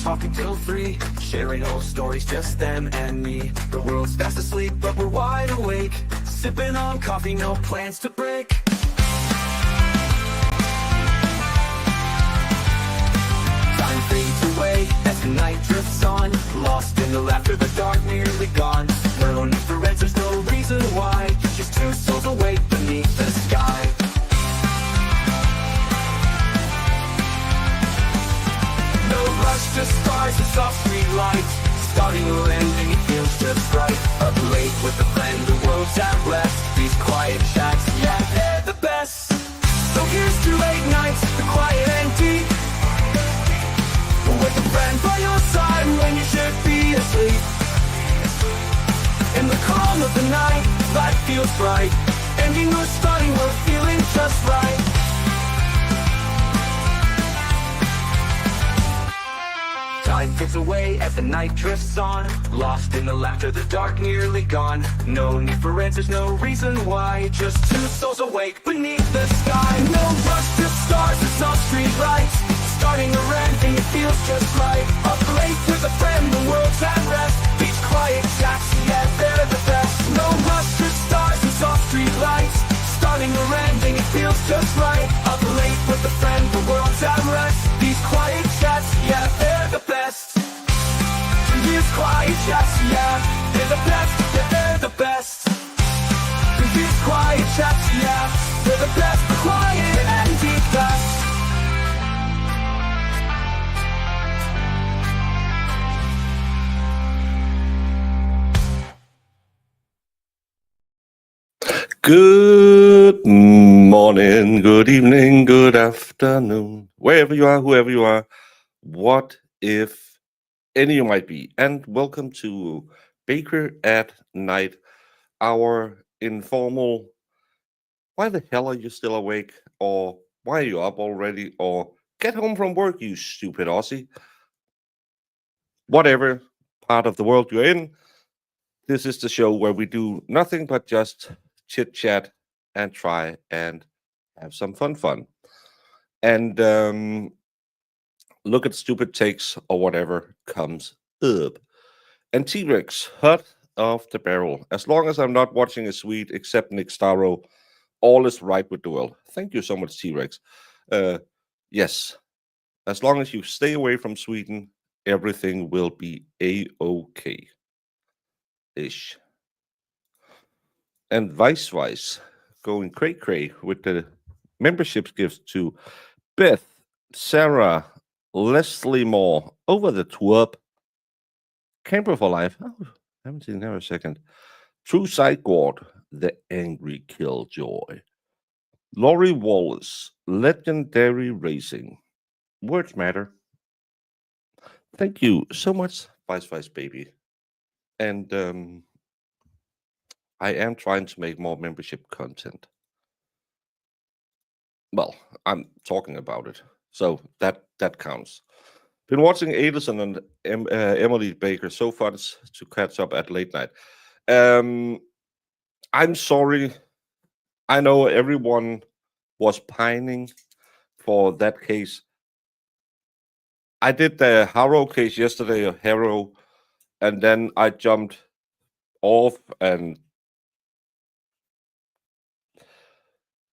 talking till 3, sharing old stories, just them and me. The world's fast asleep, but we're wide awake, sipping on coffee, no plans to break. Time fades away as the night drifts on, lost in the laughter, the dark nearly gone. No need for answers, no reason why, just two souls awake beneath the sky. No rush to stars and soft street lights, starting or ending, it feels just right. Up late with a friend, the world's at rest, these quiet chats, yeah, they're the best. So here's to late nights, the quiet and deep, with a friend by your side when you should be asleep. In the calm of the night, life feels bright, ending or starting, we're feeling just right. Time fades away as the night drifts on, lost in the laughter, the dark nearly gone. No need for answers, no reason why, just two souls awake beneath the sky. No rush to stars and soft street lights, starting or ending, it feels just right. Up late with a friend, the world's at rest, these quiet chats, yeah, they're the best. No rush to stars and soft street lights, starting or ending, it feels just right. Up late with a friend, the world's at rest, these quiet chats, yeah, they're the best. These quiet chats, yeah, they're the best, yeah, they're the best. These quiet chats, yeah, they're the best, quiet and deep best. Good morning, good evening, good afternoon, wherever you are, whoever you are, what if any you might be, and welcome to Baker at Night, our informal, why the hell are you still awake, or why are you up already, or get home from work, you stupid Aussie. Whatever part of the world you're in, this is the show where we do nothing but just chit chat and try and have some fun. And look at stupid takes or whatever comes up. And T-Rex, hot off the barrel. As long as I'm not watching a Swede except Nick Starro, all is right with the world. Thank you so much, T-Rex. Yes, as long as you stay away from Sweden, everything will be A-OK. Ish. And vice, going cray with the membership gifts to Beth, Sarah, Leslie Moore, Over the Twerp, Camper for Life. Oh, haven't seen her a second. True Sideboard, The Angry Killjoy, Laurie Wallace, Legendary Racing, Words Matter. Thank you so much, Vice Baby. And I am trying to make more membership content. Well, I'm talking about it, so that counts. Been watching Adelson and Emily Baker so far to catch up at late night. I'm sorry. I know everyone was pining for that case. I did the Harrow case yesterday, Harrow, and then I jumped off and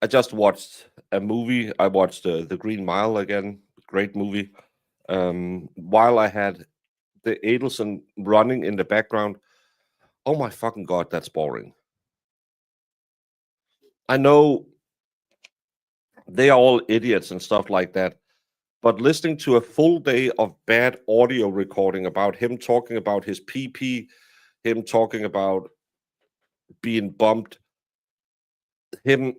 I just watched a movie. I watched The Green Mile again. Great movie. While I had the Adelson running in the background. Oh my fucking God, that's boring. I know they are all idiots and stuff like that, but listening to a full day of bad audio recording about him talking about his PP, him talking about being bumped, him,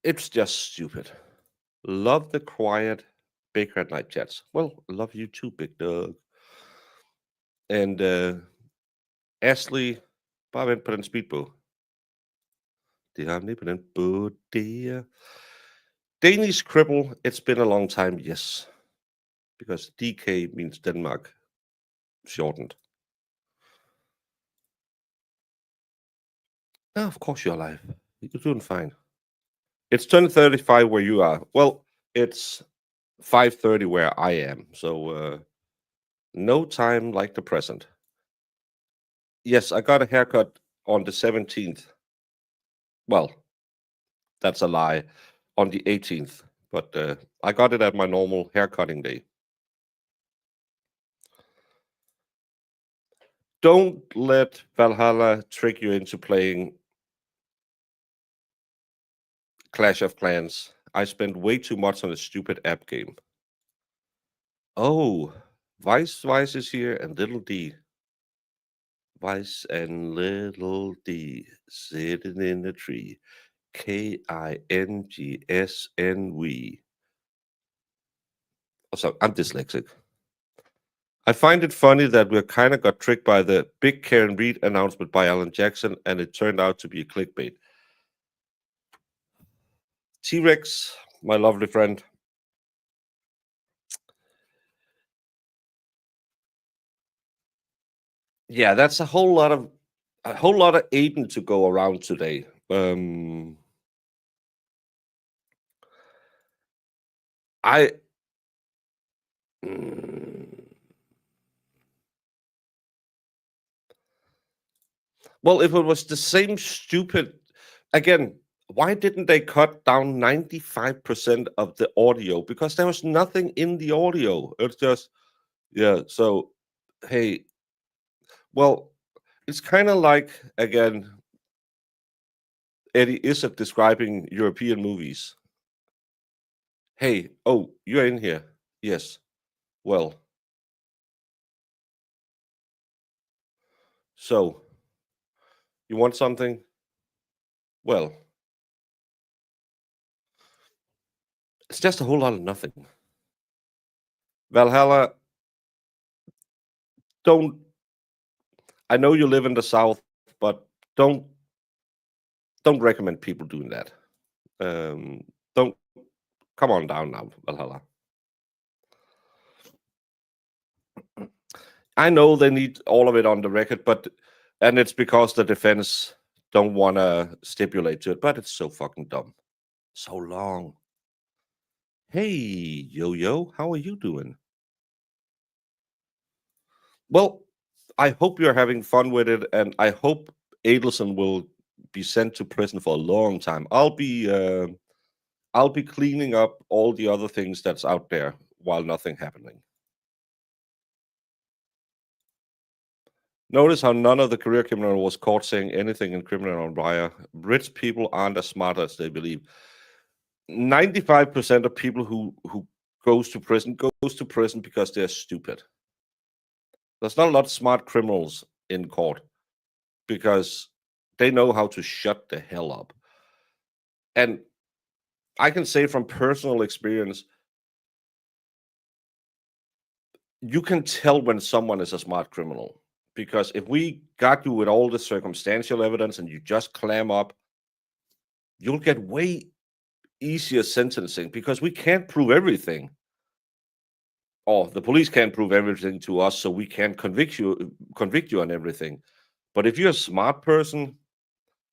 it's just stupid. Love the quiet Baker at Night chats. Well, love you too, Big Dog. And Ashley, bare vent på den speedbog. Det har på den bog, det Danish cripple, it's been a long time, yes. Because DK means Denmark, shortened. Oh, of course you're alive. You're doing fine. It's 10:35 where you are. Well, it's 5:30 where I am. So no time like the present. Yes, I got a haircut on the 17th. Well, that's a lie. On the 18th, but I got it at my normal haircutting day. Don't let Valhalla trick you into playing Clash of Clans. I spent way too much on a stupid app game. Oh, Vice is here and Little D. Vice and Little D sitting in the tree. KINGSNV. Oh, sorry, I'm dyslexic. I find it funny that we kind of got tricked by the big Karen Reed announcement by Alan Jackson, and it turned out to be a clickbait. T-Rex, my lovely friend. Yeah, that's a whole lot of Aiden to go around today. I mm, well, if it was the same stupid again, why didn't they cut down 95% of the audio? Because there was nothing in the audio. It's just yeah. So hey, well, it's kind of like again Eddie Izzard describing European movies. Hey, oh, you're in here. Yes. Well, so you want something? Well, it's just a whole lot of nothing. Valhalla, don't. I know you live in the South, but don't don't recommend people doing that. Don't come on down now, Valhalla. I know they need all of it on the record, but and it's because the defense don't want to stipulate to it, but it's so fucking dumb. So long. Hey, Yo, how are you doing? Well, I hope you're having fun with it, and I hope Adelson will be sent to prison for a long time. I'll be cleaning up all the other things that's out there while nothing happening. Notice how none of the career criminal was caught saying anything in criminal on wire. Rich people aren't as smart as they believe. 95% of people who goes to prison because they're stupid. There's not a lot of smart criminals in court because they know how to shut the hell up. And I can say from personal experience, you can tell when someone is a smart criminal because if we got you with all the circumstantial evidence and you just clam up, you'll get way easier sentencing because we can't prove everything. Or the police can't prove everything to us, so we can't convict you on everything. But if you're a smart person,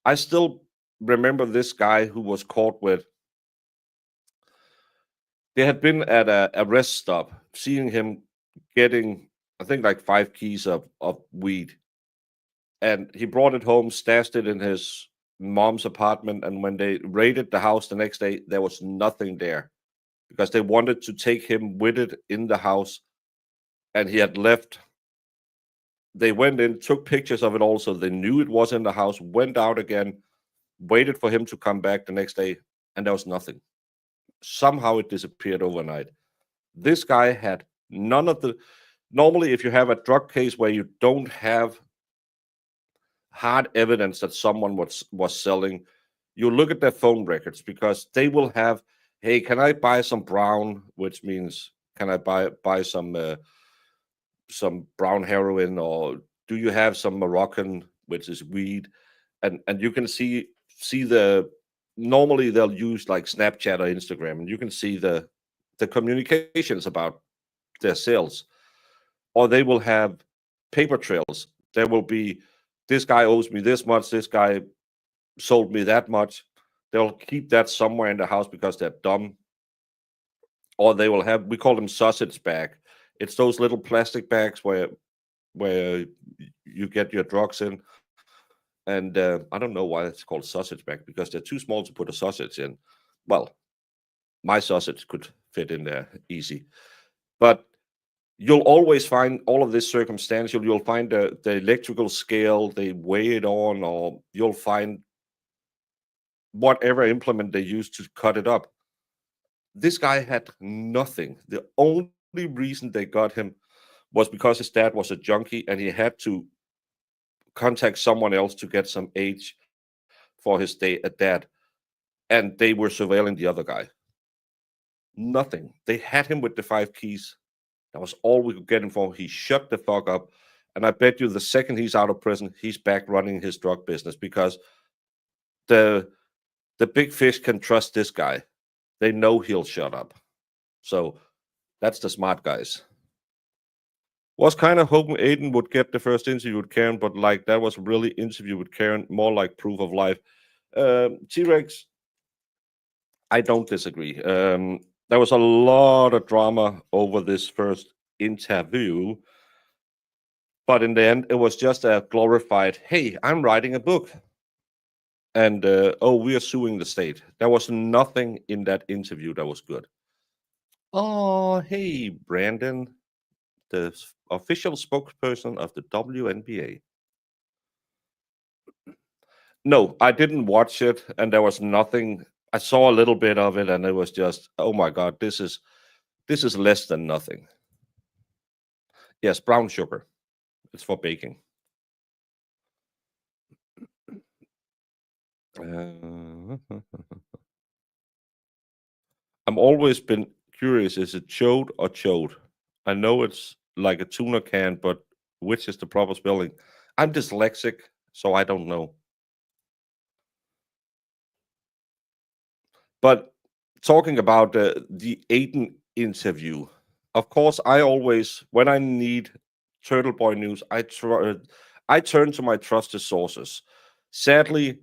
I still remember this guy who was caught with. They had been at a rest stop, seeing him getting, I think, like 5 keys of weed, and he brought it home, stashed it in his mom's apartment. And when they raided the house the next day, there was nothing there because they wanted to take him with it in the house, and he had left. They went in, took pictures of it also. They knew it was in the house, went out again, waited for him to come back the next day, and there was nothing. Somehow it disappeared overnight. This guy had none of the. Normally, if you have a drug case where you don't have hard evidence that someone was selling, you look at their phone records because they will have, hey, can I buy some brown, which means can I buy some brown heroin, or do you have some Moroccan, which is weed, and you can see the normally they'll use like Snapchat or Instagram, and you can see the communications about their sales, or they will have paper trails. There will be this guy owes me this much, this guy sold me that much. They'll keep that somewhere in the house because they're dumb. or they will have, we call them sausage bag. It's those little plastic bags where you get your drugs in. And I don't know why it's called sausage bag, because they're too small to put a sausage in. Well, my sausage could fit in there easy. But you'll always find all of this circumstantial. You'll find the electrical scale, they weigh it on, or you'll find whatever implement they use to cut it up. This guy had nothing. The only reason they got him was because his dad was a junkie and he had to contact someone else to get some age for his dad. And they were surveilling the other guy. Nothing. They had him with the 5 keys. That was all we could get him for. He shut the fuck up. And I bet you the second he's out of prison, he's back running his drug business, because the big fish can trust this guy. They know he'll shut up. So that's the smart guys. Was kind of hoping Aiden would get the first interview with Karen, but like that was really interview with Karen, more like proof of life. T-Rex, I don't disagree. There was a lot of drama over this first interview, but in the end, it was just a glorified, hey, I'm writing a book. And, oh, we are suing the state. There was nothing in that interview that was good. Oh, hey, Brandon, the official spokesperson of the WNBA. No, I didn't watch it, and there was nothing. I saw a little bit of it, and it was just, oh my God, this is less than nothing. Yes, brown sugar. It's for baking. I'm always been curious, is it chode or chode? I know it's like a tuna can, but which is the proper spelling? I'm dyslexic, so I don't know. But talking about the Aiden interview, of course, I always, when I need Turtle Boy news, I turn to my trusted sources. Sadly,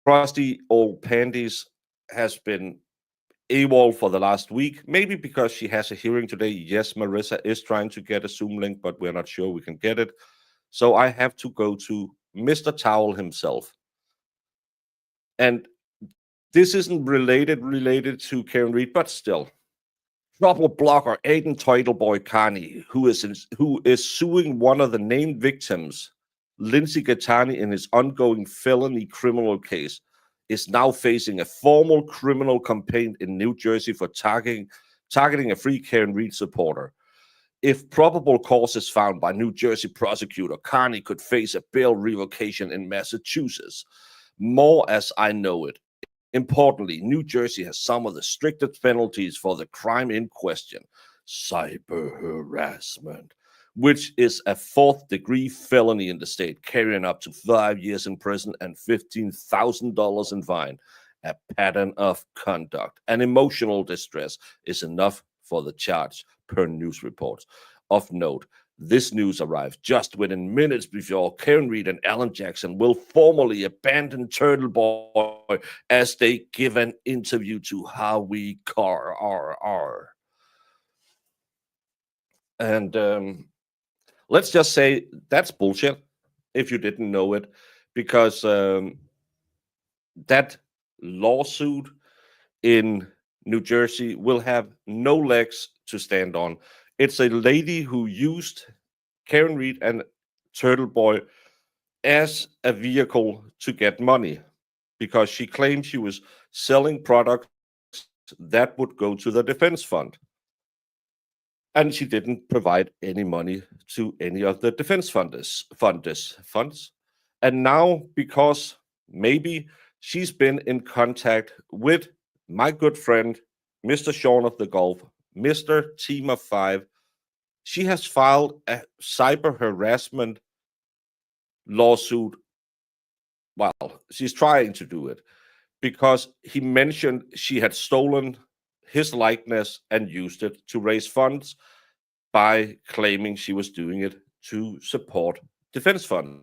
Krusty Old Panties has been AWOL for the last week, maybe because she has a hearing today. Yes, Marissa is trying to get a Zoom link, but we're not sure we can get it. So I have to go to Mr. Towel himself. And this isn't related to Karen Reed, but still. Trouble blogger Aiden Toitleboy Carney, who is suing one of the named victims, Lindsay Gattani, in his ongoing felony criminal case, is now facing a formal criminal complaint in New Jersey for targeting a Free Karen Reed supporter. If probable cause is found by New Jersey prosecutor, Carney could face a bail revocation in Massachusetts. More as I know it. Importantly, New Jersey has some of the strictest penalties for the crime in question, cyber harassment, which is a 4th-degree felony in the state, carrying up to 5 years in prison and $15,000 in fine. A pattern of conduct and emotional distress is enough for the charge, per news reports. Of note, this news arrives just within minutes before Karen Reed and Alan Jackson will formally abandon Turtle Boy as they give an interview to Howie Carr. And let's just say that's bullshit, if you didn't know it, because that lawsuit in New Jersey will have no legs to stand on. It's a lady who used Karen Reed and Turtle Boy as a vehicle to get money, because she claimed she was selling products that would go to the defense fund. And she didn't provide any money to any of the defense funds. And now, because maybe she's been in contact with my good friend, Mr. Sean of the Golf, Mr. Team of Five, she has filed a cyber harassment lawsuit. Well, she's trying to do it because he mentioned she had stolen his likeness and used it to raise funds by claiming she was doing it to support defense funds.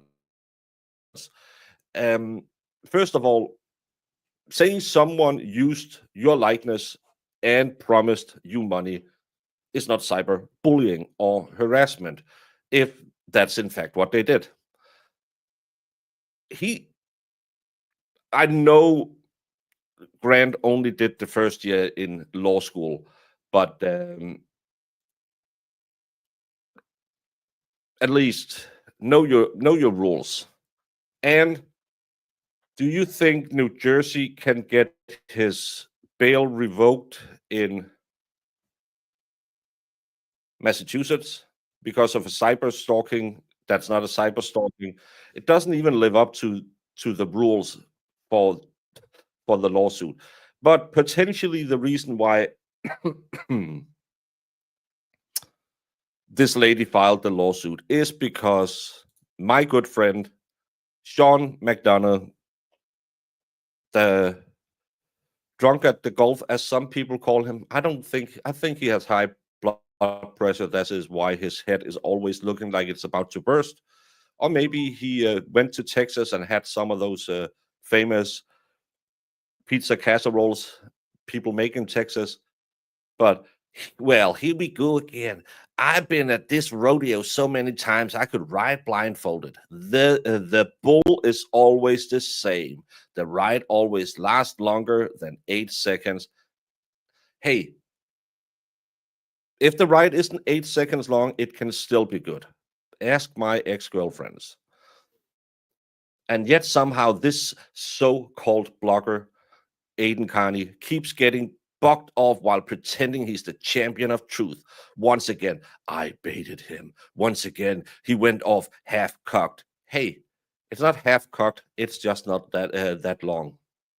First of all, saying someone used your likeness and promised you money is not cyberbullying or harassment, if that's in fact what they did. He, I know Grant only did the first year in law school, but at least know your rules. And do you think New Jersey can get his bail revoked in Massachusetts because of a cyber stalking? That's not a cyber stalking. It doesn't even live up to the rules for for the lawsuit. But potentially the reason why this lady filed the lawsuit is because my good friend Sean McDonough, the drunk at the golf, as some people call him, I think he has high blood pressure. That is why his head is always looking like it's about to burst. Or maybe he went to Texas and had some of those famous pizza casseroles people make in Texas. But well, here we go again. I've been at this rodeo so many times I could ride blindfolded. The bull is always the same. The ride always lasts longer than 8 seconds. Hey, if the ride isn't 8 seconds long, it can still be good. Ask my ex-girlfriends. And yet somehow this so-called blogger Aiden Carney keeps getting bucked off while pretending he's the champion of truth. Once again, I baited him. Once again, he went off half-cocked. Hey, it's not half-cocked. It's just not that long.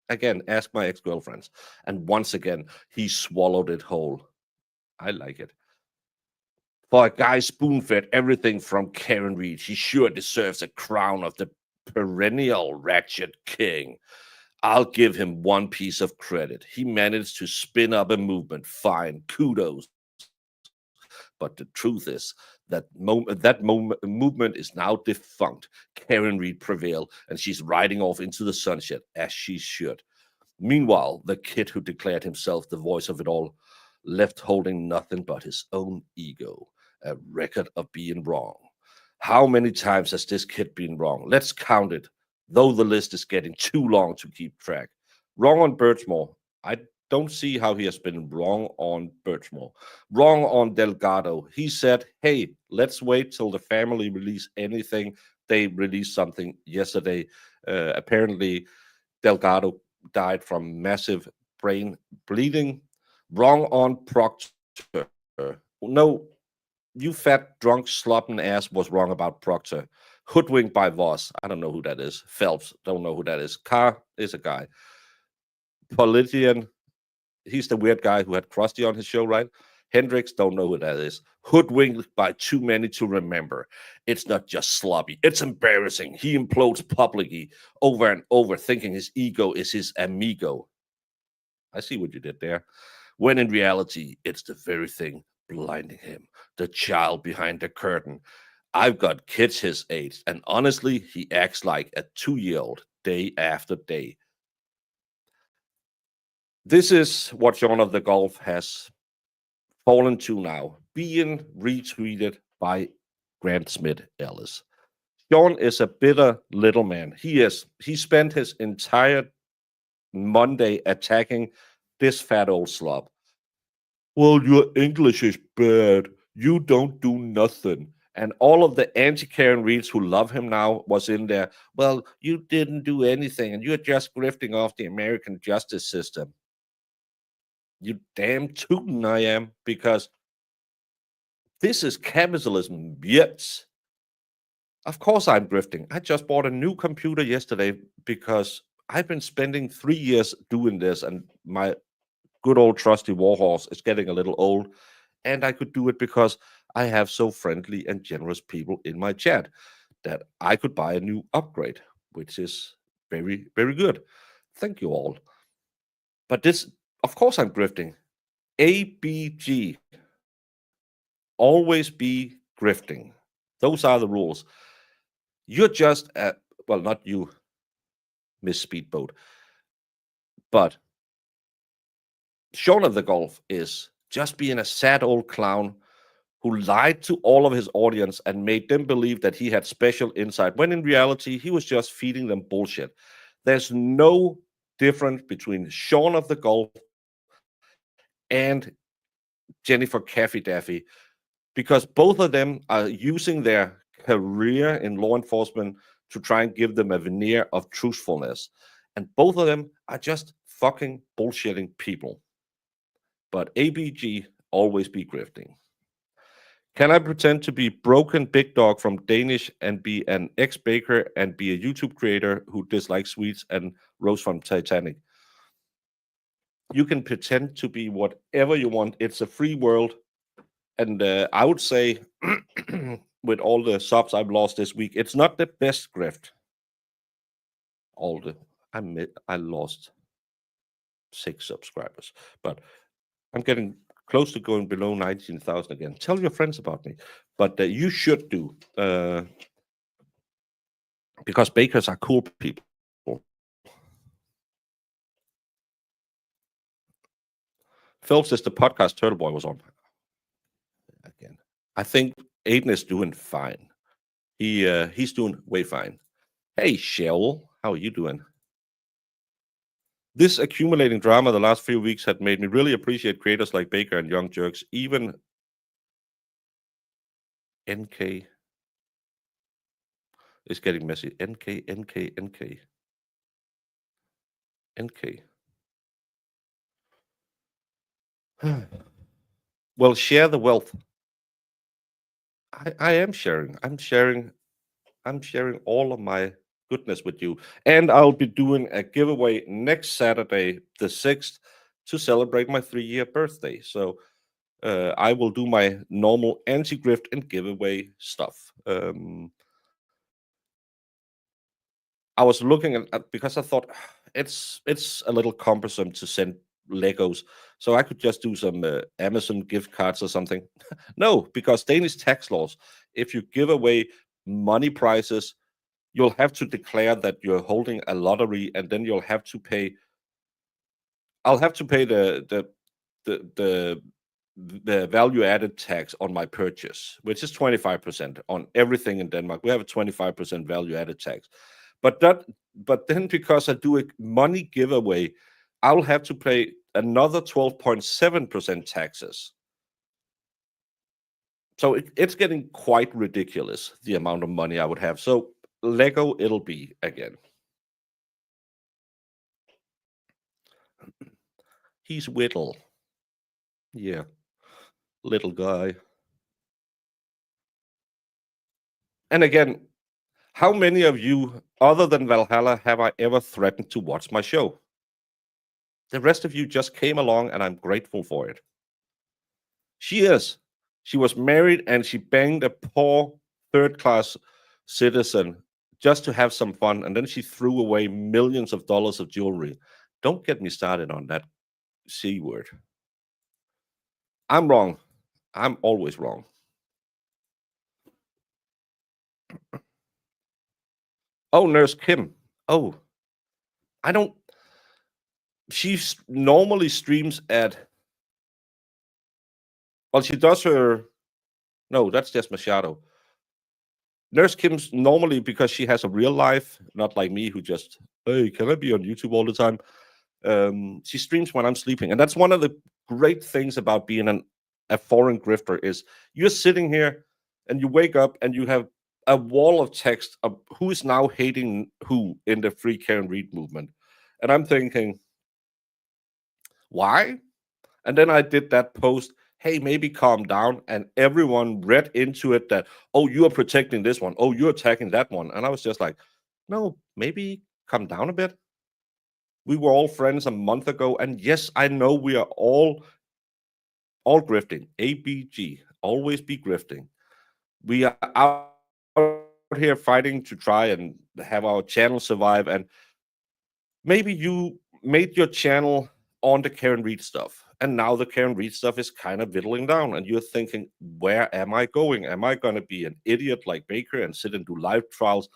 Again, ask my ex-girlfriends. And once again, he swallowed it whole. I like it. For a guy spoon-fed everything from Karen Reed, he sure deserves a crown of the perennial ratchet king. I'll give him one piece of credit. He managed to spin up a movement. Fine, kudos. But the truth is that movement is now defunct. Karen Reed prevailed, and she's riding off into the sunset, as she should. Meanwhile, the kid who declared himself the voice of it all left holding nothing but his own ego, a record of being wrong. How many times has this kid been wrong? Let's count it, though the list is getting too long to keep track. Wrong on Birchmore. I don't see how he has been wrong on Birchmore. Wrong on Delgado. He said, hey, let's wait till the family release anything. They released something yesterday. Apparently, Delgado died from massive brain bleeding. Wrong on Proctor. No, you fat, drunk, slopping ass was wrong about Proctor. Hoodwinked by Voss. I don't know who that is. Phelps, don't know who that is. Carr is a guy. Politian, he's the weird guy who had Krusty on his show, right? Hendricks, don't know who that is. Hoodwinked by too many to remember. It's not just sloppy, it's embarrassing. He implodes publicly over and over, thinking his ego is his amigo. I see what you did there. When in reality, it's the very thing blinding him, the child behind the curtain. I've got kids his age, and honestly, he acts like a 2-year-old day after day. This is what John of the Golf has fallen to now, being retweeted by Grant Smith Ellis. Sean is a bitter little man. He spent his entire Monday attacking this fat old slob. Well, your English is bad. You don't do nothing. And all of the anti-Karen Reeds who love him now was in there. Well, you didn't do anything, and you're just grifting off the American justice system. You damn tootin' I am, because this is capitalism, yes. Of course I'm grifting. I just bought a new computer yesterday because I've been spending 3 years doing this, and my good old trusty warhorse is getting a little old, and I could do it because I have so friendly and generous people in my chat that I could buy a new upgrade, which is very, very good. Thank you all. But this, of course, I'm grifting. ABG. Always be grifting. Those are the rules. You're just, well, not you, Miss Speedboat, but Sean of the Golf is just being a sad old clown who lied to all of his audience and made them believe that he had special insight, when in reality, he was just feeding them bullshit. There's no difference between Sean of the Golf and Jennifer Caffey Daffy, because both of them are using their career in law enforcement to try and give them a veneer of truthfulness. And both of them are just fucking bullshitting people. But ABG always be grifting. Can I pretend to be broken big dog from Danish and be an ex-baker and be a YouTube creator who dislikes sweets and Rose from Titanic? You can pretend to be whatever you want. It's a free world. And I would say, with all the subs I've lost this week, it's not the best grift. I lost 6 subscribers, but I'm getting close to going below 19,000 again. Tell your friends about me, but you should do, because bakers are cool people. Phil says the podcast Turtle Boy was on again. I think Aiden is doing fine. He's doing way fine. Hey, Shell, how are you doing? This accumulating drama the last few weeks had made me really appreciate creators like Baker and Young Jerks. Even NK is getting messy. NK. Well, share the wealth. I am sharing. I'm sharing all of my goodness with you. And I'll be doing a giveaway next Saturday, the 6th, to celebrate my 3-year birthday. So I will do my normal anti-grift and giveaway stuff. I was looking at, because I thought it's a little cumbersome to send Legos, so I could just do some Amazon gift cards or something. No, because Danish tax laws, if you give away money prizes, you'll have to declare that you're holding a lottery, and then you'll have to pay. I'll have to pay the value added tax on my purchase, which is 25% on everything in Denmark. We have a 25% value added tax. But then because I do a money giveaway, I'll have to pay another 12.7% taxes. So it's getting quite ridiculous, the amount of money I would have. So Lego it'll be again. He's Whittle. Yeah. Little guy. And again, how many of you, other than Valhalla, have I ever threatened to watch my show? The rest of you just came along, and I'm grateful for it. She is. She was married, and she banged a poor third-class citizen just to have some fun, and then she threw away millions of dollars of jewelry. Don't get me started on that C word. I'm wrong. I'm always wrong. Oh, Nurse Kim. Oh, I don't. She normally streams at. Well, she does her. No, that's just Machado. Nurse Kim's normally, because she has a real life, not like me who just, hey, can I be on YouTube all the time? She streams when I'm sleeping, and that's one of the great things about being a foreign grifter is you're sitting here and you wake up and you have a wall of text of who is now hating who in the Free Karen Read movement, and I'm thinking, why? And then I did that post, hey, maybe calm down. And everyone read into it that, oh, you are protecting this one. Oh, you're attacking that one. And I was just like, no, maybe calm down a bit. We were all friends a month ago. And yes, I know we are all grifting. ABG, always be grifting. We are out here fighting to try and have our channel survive. And maybe you made your channel on the Karen Read stuff, and now the Karen Read stuff is kind of whittling down, and you're thinking, where am I going? Am I going to be an idiot like Baker and sit and do live trials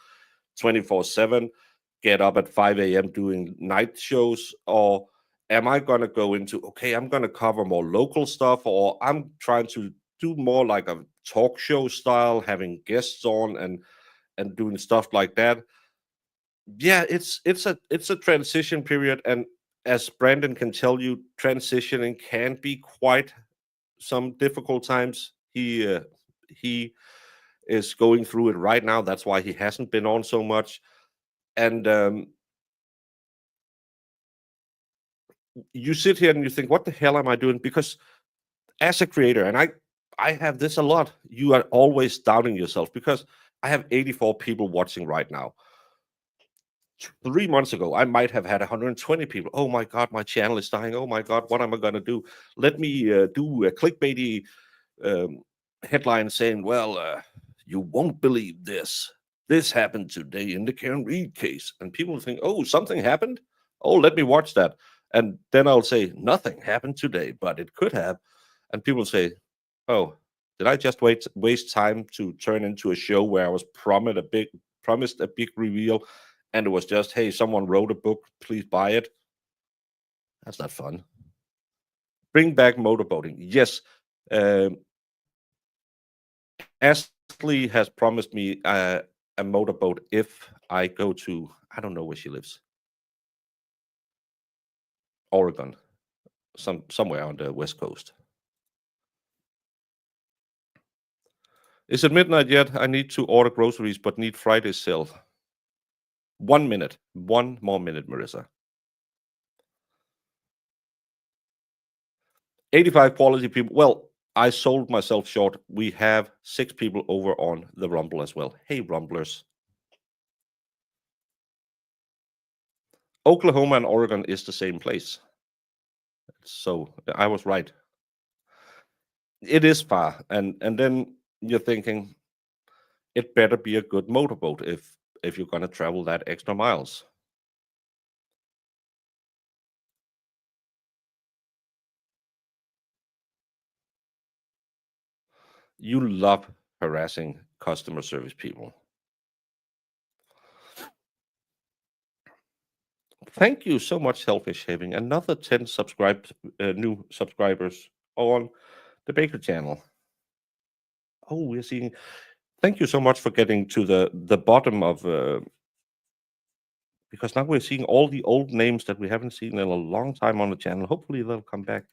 24/7, get up at 5 a.m. doing night shows, or am I going to go into, okay, I'm going to cover more local stuff, or I'm trying to do more like a talk show style, having guests on and doing stuff like that. Yeah, it's a transition period, and as Brandon can tell you, transitioning can be quite some difficult times. He is going through it right now. That's why he hasn't been on so much. And you sit here and you think, what the hell am I doing? Because as a creator, and I have this a lot, you are always doubting yourself, because I have 84 people watching right now. 3 months ago, I might have had 120 people. Oh my God, my channel is dying. Oh my God, what am I going to do? Let me do a clickbaity um, headline saying, well, you won't believe this. This happened today in the Karen Reed case. And people think, oh, something happened? Oh, let me watch that. And then I'll say, nothing happened today, but it could have. And people say, oh, did I just waste time to turn into a show where I was promised a big reveal, and it was just, hey, someone wrote a book, please buy it? That's not fun. Bring back motorboating. Yes. Um, Ashley has promised me a motorboat if I go to, I don't know where she lives, Oregon, somewhere on the West Coast. Is it midnight yet? I need to order groceries, but need Friday sale. 1 minute. One more minute, Marissa. 85 quality people. Well, I sold myself short. We have 6 people over on the Rumble as well. Hey, Rumblers. Oklahoma and Oregon is the same place. So I was right. It is far. And then you're thinking, it better be a good motorboat if you're going to travel that extra miles. You love harassing customer service people. Thank you so much, Selfish Having another 10 new subscribers on the Baker channel. Oh, we're seeing. Thank you so much for getting to the bottom of. Because now we're seeing all the old names that we haven't seen in a long time on the channel. Hopefully they'll come back.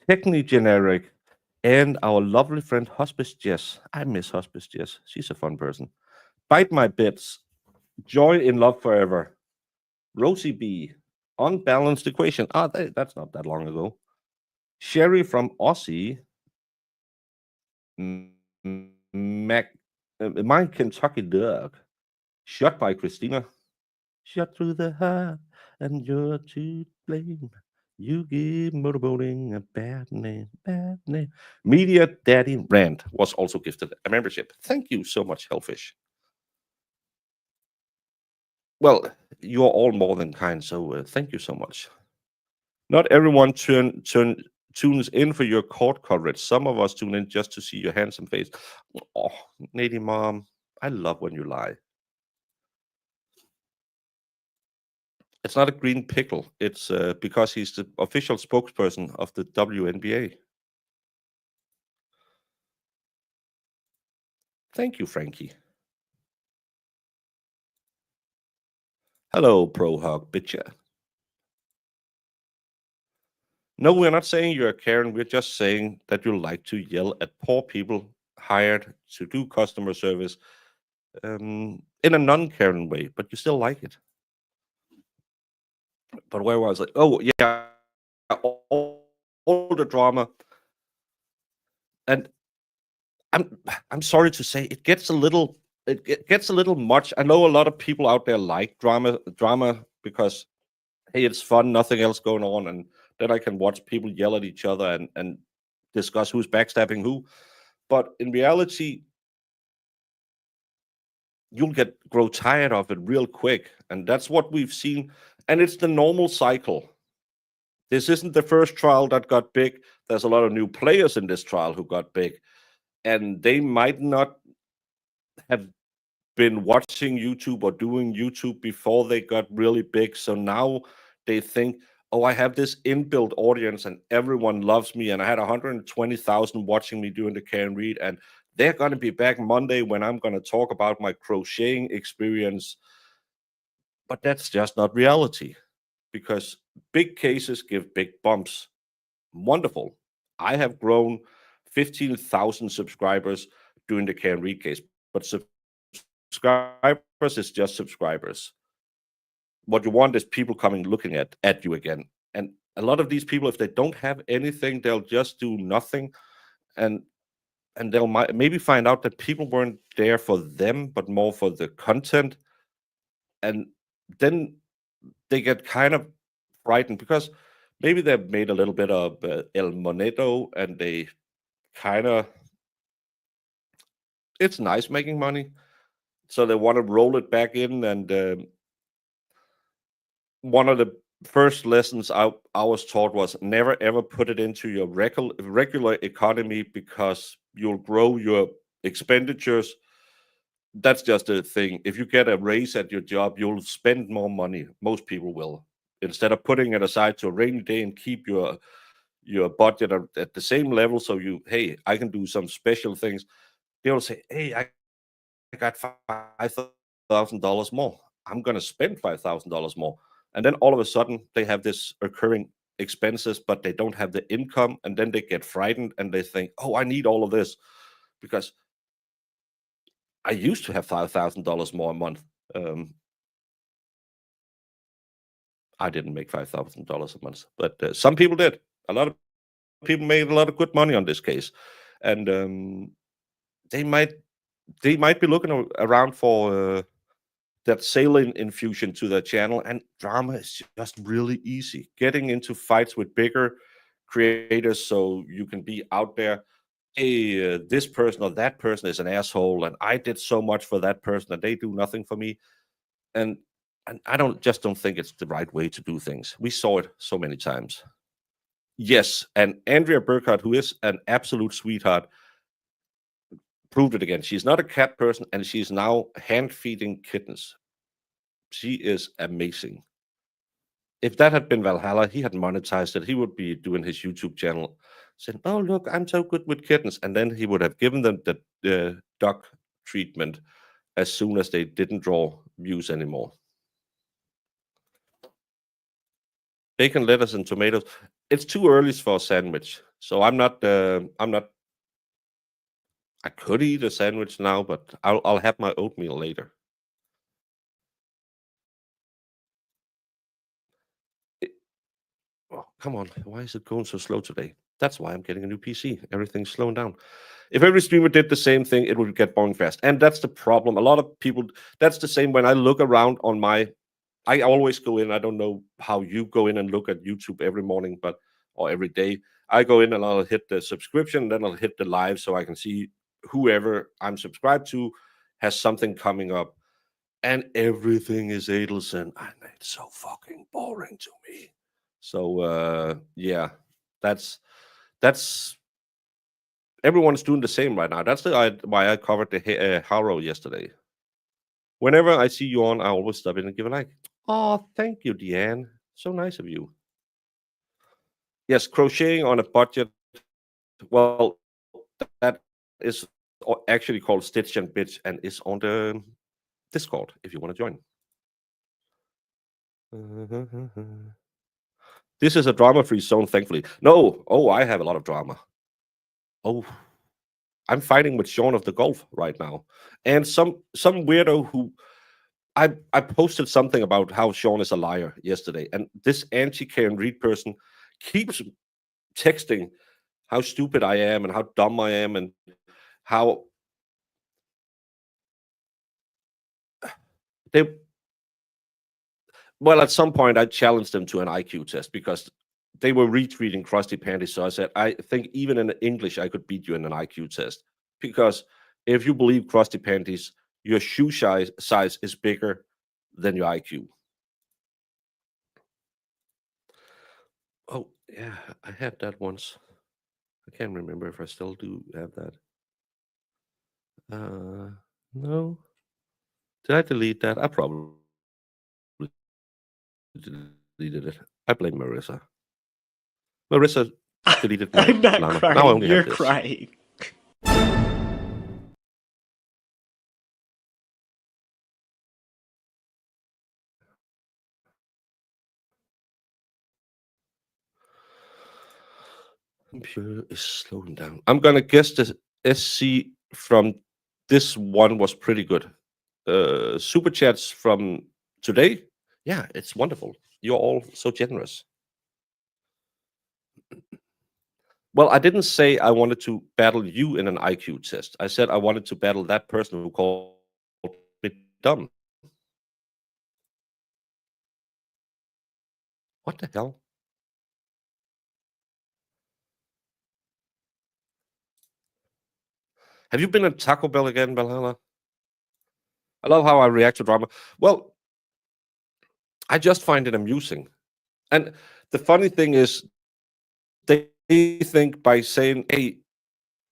Technically generic, and our lovely friend Hospice Jess. I miss Hospice Jess. She's a fun person. Bite My Bits. Joy in Love Forever. Rosie B. Unbalanced Equation. That's not that long ago. Sherry from Aussie. Mac. My Kentucky Dog. Shot by Christina. Shot through the heart, and you're to blame. You give motorboating a bad name, bad name. Media Daddy Rand was also gifted a membership. Thank you so much, Hellfish. Well, you're all more than kind, so thank you so much. Not everyone tunes in for your court coverage. Some of us tune in just to see your handsome face. Oh, Nadie Mom, I love when you lie. It's not a green pickle. It's because he's the official spokesperson of the WNBA. Thank you, Frankie. Hello, Pro Hog Bitcha. No, we're not saying you're a Karen. We're just saying that you like to yell at poor people hired to do customer service in a non-Karen way, but you still like it. But where was I? Oh, yeah, all the drama. And I'm sorry to say, it gets a little much. I know a lot of people out there like drama because, hey, it's fun, nothing else going on, and then I can watch people yell at each other and discuss who's backstabbing who. But in reality, you'll grow tired of it real quick, and that's what we've seen. And it's the normal cycle. This isn't the first trial that got big. There's a lot of new players in this trial who got big, and they might not have been watching YouTube or doing YouTube before they got really big. So now they think, oh, I have this inbuilt audience and everyone loves me. And I had 120,000 watching me doing the can read. And they're going to be back Monday when I'm going to talk about my crocheting experience. But that's just not reality because big cases give big bumps. Wonderful. I have grown 15,000 subscribers doing the can read case, but subscribers is just subscribers. What you want is people coming looking at you again. And a lot of these people, if they don't have anything, they'll just do nothing, and they'll maybe find out that people weren't there for them, but more for the content, and then they get kind of frightened because maybe they've made a little bit of el moneto, and they kind of it's nice making money, so they want to roll it back in. And one of the first lessons I was taught was never ever put it into your regular economy because you'll grow your expenditures. That's just a thing. If you get a raise at your job, you'll spend more money. Most people will. Instead of putting it aside to a rainy day and keep your budget at the same level, so hey, I can do some special things. They'll say, hey, I got $5,000 more. I'm going to spend $5,000 more. And then all of a sudden, they have this recurring expenses, but they don't have the income. And then they get frightened and they think, oh, I need all of this because I used to have $5,000 more a month. I didn't make $5,000 a month, but some people did. A lot of people made a lot of good money on this case. And they might they might be looking around for that saline infusion to their channel. And drama is just really easy. Getting into fights with bigger creators so you can be out there. Hey, this person or that person is an asshole, and I did so much for that person, and they do nothing for me. And I don't think it's the right way to do things. We saw it so many times. Yes, and Andrea Burkhardt, who is an absolute sweetheart, proved it again. She's not a cat person, and she's now hand feeding kittens. She is amazing. If that had been Valhalla, he had monetized it. He would be doing his YouTube channel, saying, "Oh, look, I'm so good with kittens," and then he would have given them the duck treatment as soon as they didn't draw views anymore. Bacon, lettuce, and tomatoes. It's too early for a sandwich, so I'm not. I'm not. I could eat a sandwich now, but I'll have my oatmeal later. It- oh, come on! Why is it going so slow today? That's why I'm getting a new PC. Everything's slowing down. If every streamer did the same thing, it would get boring fast, and that's the problem. A lot of people. That's the same when I look around on my. I always go in. I don't know how you go in and look at YouTube every morning, but or every day. I go in and I'll hit the subscription, then I'll hit the live so I can see whoever I'm subscribed to has something coming up, and everything is Adelson, and it's so fucking boring to me. So yeah, that's that's everyone's doing the same right now. That's why I covered the Harrow yesterday. Whenever I see you on, I always stop in and give a like. Oh, thank you, Deanne. So nice of you. Yes, crocheting on a budget. Well, that is actually called Stitch and Bitch and is on the Discord if you want to join. This is a drama-free zone, thankfully. No, oh, I have a lot of drama. Oh, I'm fighting with Sean of the Golf right now, and some weirdo who I posted something about how Sean is a liar yesterday, and this anti Karen Reed person keeps texting how stupid I am and how dumb I am and how they. Well, at some point, I challenged them to an IQ test because they were retweeting Krusty Panties. So I said, I think even in English, I could beat you in an IQ test because if you believe Krusty Panties, your size is bigger than your IQ. Oh, yeah, I had that once. I can't remember if I still do have that. No. Did I delete that? I probably deleted it. I blame Marissa. Marissa deleted my I'm not llama. Now I crying. only You're have this. crying. Computer is slowing down. I'm gonna guess the SC from this one was pretty good. Super chats from today. Yeah, it's wonderful. You're all so generous. Well, I didn't say I wanted to battle you in an IQ test. I said I wanted to battle that person who called me dumb. What the hell? Have you been at Taco Bell again, Valhalla? I love how I react to drama. Well, I just find it amusing. And the funny thing is, they think by saying, hey,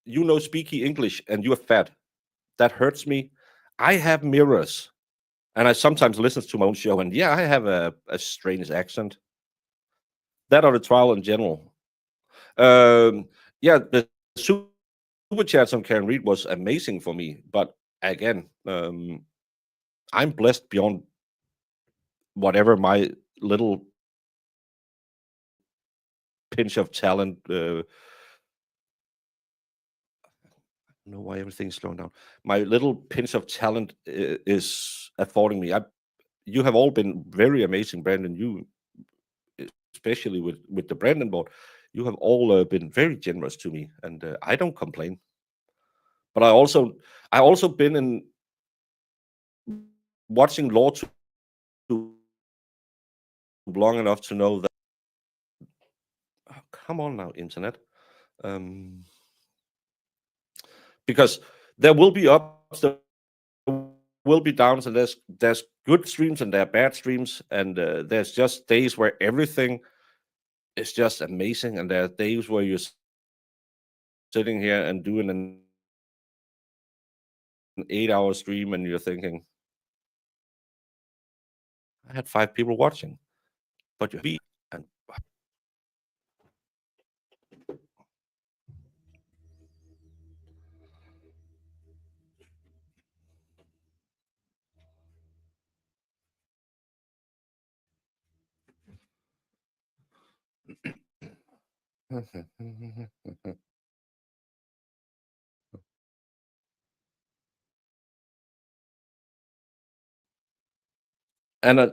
you know speaky English and you're fat, that hurts me. I have mirrors. And I sometimes listen to my own show, and yeah, I have a strange accent. That or the trial in general. Yeah, the super chats on Karen Reed was amazing for me. But again, I'm blessed beyond whatever my little pinch of talent. I don't know why everything's slowing down. My little pinch of talent is affording me. You have all been very amazing, Brandon. You, especially with the Brandon board, you have all been very generous to me, and I don't complain. But I also been in watching Law too long enough to know that. Oh, come on now, internet. Because there will be ups, there will be downs, and there's good streams and there are bad streams, and there's just days where everything is just amazing, and there are days where you're sitting here and doing an 8-hour stream and you're thinking, I had 5 people watching, but you beat and and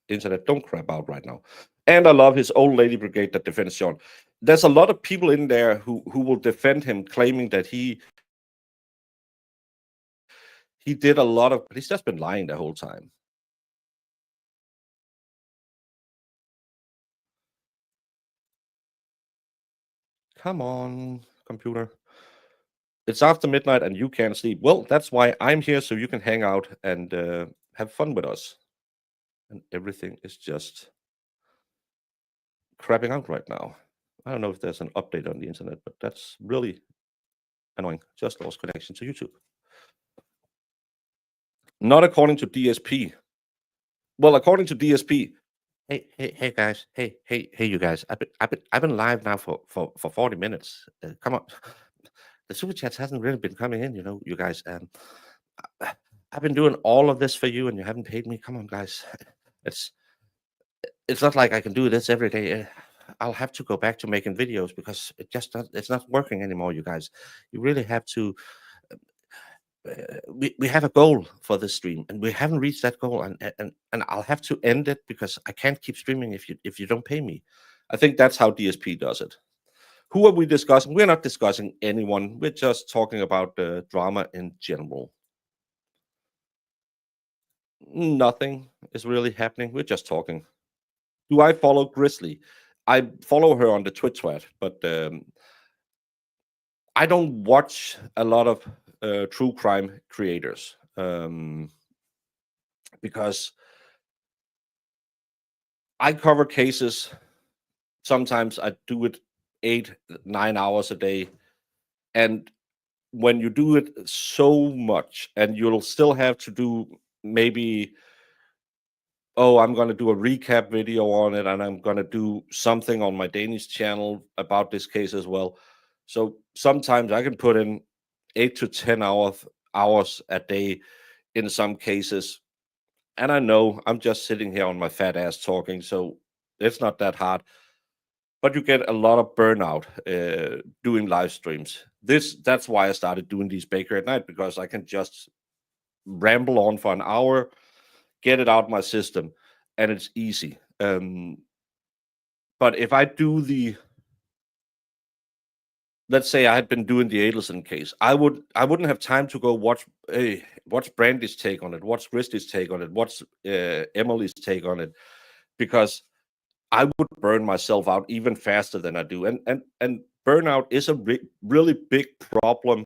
internet, don't crap out right now. And I love his old lady brigade that defends Sean. There's a lot of people in there who will defend him, claiming that he did a lot of, but he's just been lying the whole time. Come on, computer. It's after midnight and you can't sleep. Well, that's why I'm here, so you can hang out and have fun with us. And everything is just crapping out right now. I don't know if there's an update on the internet, but that's really annoying. Just lost connection to YouTube. Not according to DSP. Well, according to DSP, hey guys, hey you guys. I've been live now for 40 minutes. Come on, the super chats hasn't really been coming in. You guys. I've been doing all of this for you, and you haven't paid me. Come on, guys. It's it's not like I can do this every day. I'll have to go back to making videos because it's not working anymore. You guys, you really have to. We have a goal for this stream, and we haven't reached that goal, and I'll have to end it because I can't keep streaming if you don't pay me. I think that's how DSP does it. Who are we discussing? We're not discussing anyone. We're just talking about the drama in general. Nothing is really happening. We're just talking. Do I follow Grizzly? I follow her on the Twitch thread, but I don't watch a lot of true crime creators because I cover cases. Sometimes I do it 8, 9 hours a day, and when you do it so much, and you'll still have to do maybe, oh, I'm going to do a recap video on it, and I'm going to do something on my Danish channel about this case as well. So sometimes I can put in 8 to 10 hours a day in some cases. And I know I'm just sitting here on my fat ass talking, so it's not that hard. But you get a lot of burnout doing live streams. That's why I started doing these Baker at Night, because I can just ramble on for an hour, get it out my system, and it's easy. But if I do let's say I had been doing the Adelson case, I wouldn't have time to go watch, hey, what's Brandy's take on it, what's Christy's take on it, what's Emily's take on it, because I would burn myself out even faster than I do. And burnout is a really big problem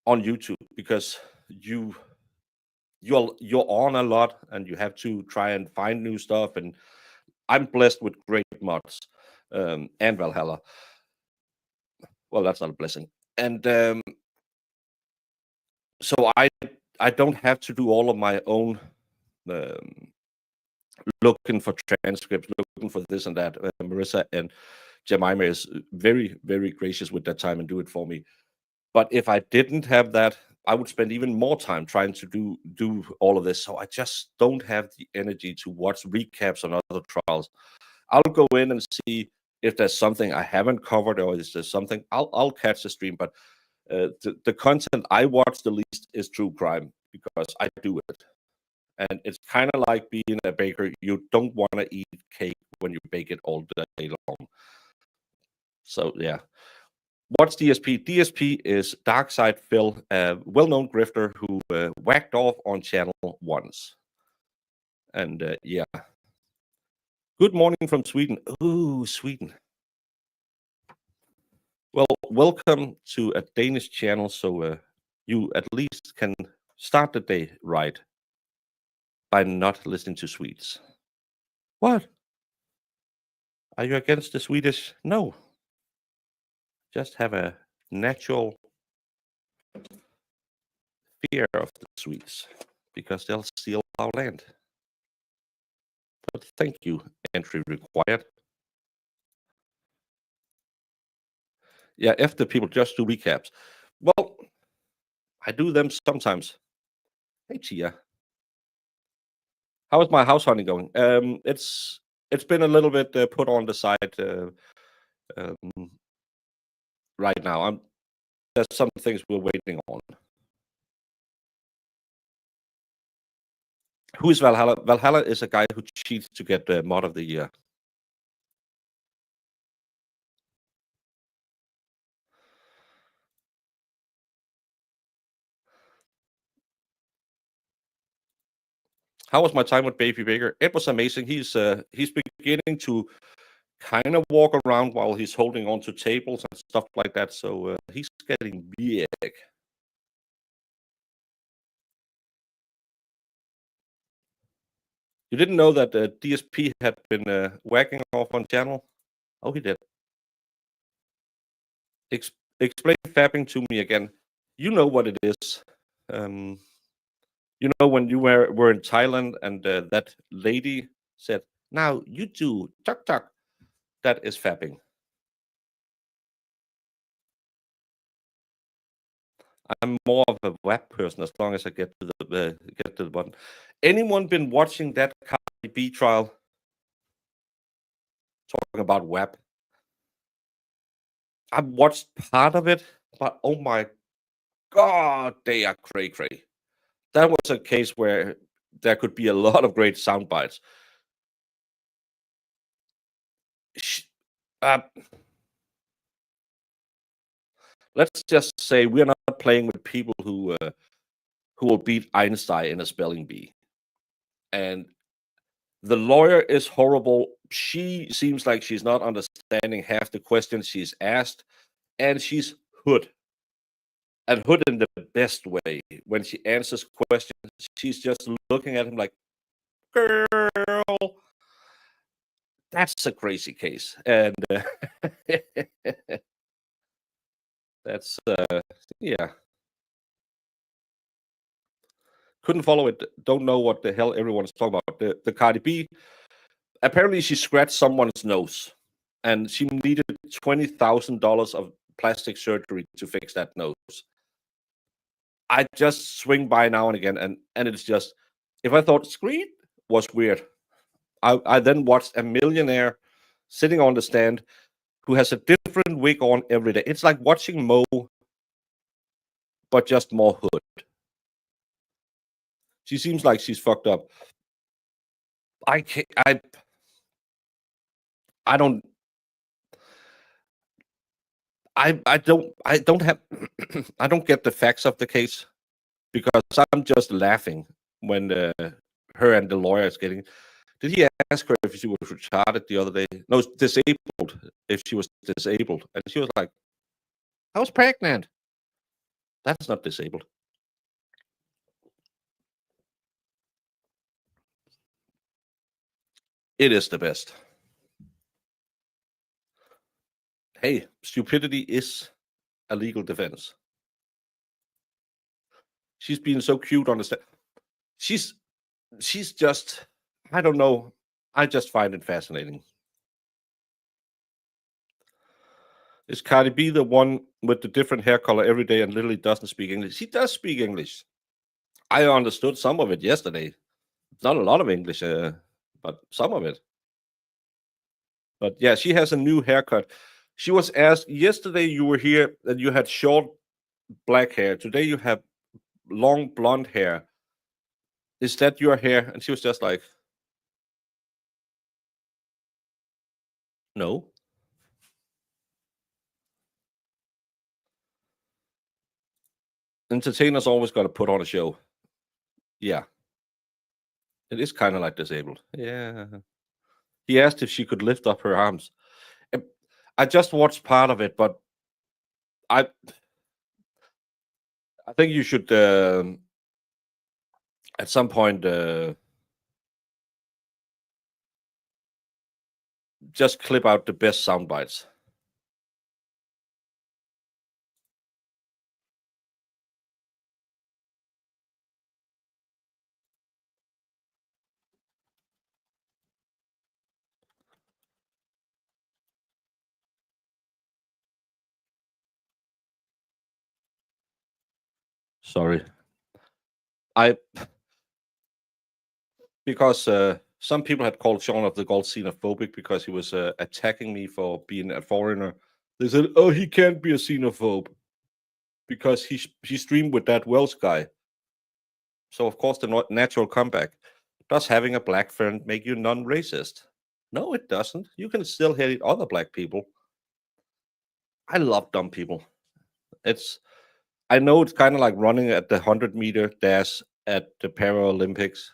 on YouTube, because you're on a lot, and you have to try and find new stuff. And I'm blessed with great mods, and Valhalla. Well, that's not a blessing. And so I don't have to do all of my own um, looking for transcripts, looking for this and that. Marissa and Jemima is very, very gracious with their time and do it for me. But if I didn't have that, I would spend even more time trying to do all of this. So I just don't have the energy to watch recaps on other trials. I'll go in and see if there's something I haven't covered, or is there something I'll catch the stream. But the content I watch the least is true crime, because I do it. And it's kind of like being a baker. You don't want to eat cake when you bake it all day long. So yeah. What's DSP? DSP is Dark Side Phil, a well-known grifter who whacked off on channel once. And yeah. Good morning from Sweden. Ooh, Sweden. Well, welcome to a Danish channel, so you at least can start the day right by not listening to Swedes. What? Are you against the Swedish? No. Just have a natural fear of the Swedes, because they'll steal our land. But thank you, entry required. Yeah, if the people just do recaps. Well, I do them sometimes. Hey, Chia. How is my house hunting going? It's been a little bit put on the side um, right now. There's some things we're waiting on. Who is Valhalla? Valhalla is a guy who cheats to get the mod of the year. How was my time with Baby Baker? It was amazing. He's beginning to kind of walk around while he's holding on to tables and stuff like that. So he's getting big. You didn't know that DSP had been whacking off on channel? Oh, he did. Explain fapping to me again. You know what it is. You know, when you were in Thailand and that lady said, "Now you do tuk tuk," that is fapping. I'm more of a web person as long as I get to the button. Anyone been watching that Cardi B trial? Talking about web. I watched part of it, but oh my god, they are cray cray. That was a case where there could be a lot of great sound bites. Let's just say we're not playing with people who will beat Einstein in a spelling bee. And the lawyer is horrible. She seems like she's not understanding half the questions she's asked, and she's hood. And hood in the best way. When she answers questions, she's just looking at him like, girl. That's a crazy case. And That's yeah. Couldn't follow it. Don't know what the hell everyone's talking about. The Cardi B. Apparently, she scratched someone's nose, and she needed $20,000 of plastic surgery to fix that nose. I just swing by now and again, and it's just, if I thought Screed was weird, I then watched a millionaire sitting on the stand who has a different wig on every day. It's like watching Mo, but just more hood. She seems like she's fucked up. I can't, I don't I don't have I don't get the facts of the case because I'm just laughing when her and the lawyer is getting. Did he ask her if she was retarded the other day? No, disabled. If she was disabled, and she was like, "I was pregnant." That's not disabled. It is the best. Hey, stupidity is a legal defense. She's being so cute on the stand. She's just, I don't know. I just find it fascinating. Is Cardi B the one with the different hair color every day and literally doesn't speak English? She does speak English. I understood some of it yesterday. Not a lot of English, but some of it. But yeah, she has a new haircut. She was asked yesterday, you were here and you had short black hair. Today you have long blonde hair. Is that your hair? And she was just like, no. Entertainers always got to put on a show. Yeah. It is kind of like disabled. Yeah. He asked if she could lift up her arms. I just watched part of it, but I think you should at some point just clip out the best sound bites. Sorry. Because some people had called Sean of the Gold xenophobic because he was attacking me for being a foreigner. They said, "Oh, he can't be a xenophobe because he streamed with that Welsh guy." So of course the natural comeback: does having a black friend make you non-racist? No, it doesn't. You can still hate other black people. I love dumb people. I know it's kind of like running at the 100-meter dash at the Paralympics.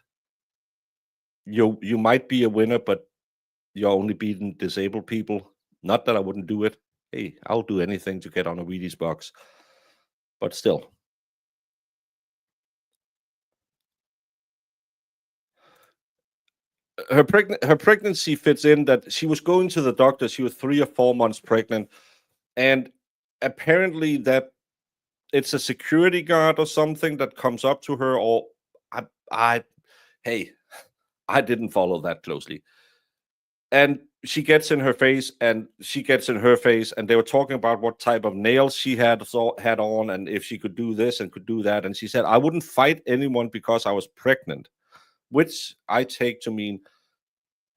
You might be a winner, but you're only beating disabled people. Not that I wouldn't do it. Hey, I'll do anything to get on a Wheaties box. But still. Her pregnancy fits in that she was going to the doctor. She was 3 or 4 months pregnant. And apparently that it's a security guard or something that comes up to her, or hey, I didn't follow that closely. And she gets in her face and she gets in her face, and they were talking about what type of nails she had on and if she could do this and could do that. And she said, I wouldn't fight anyone because I was pregnant, which I take to mean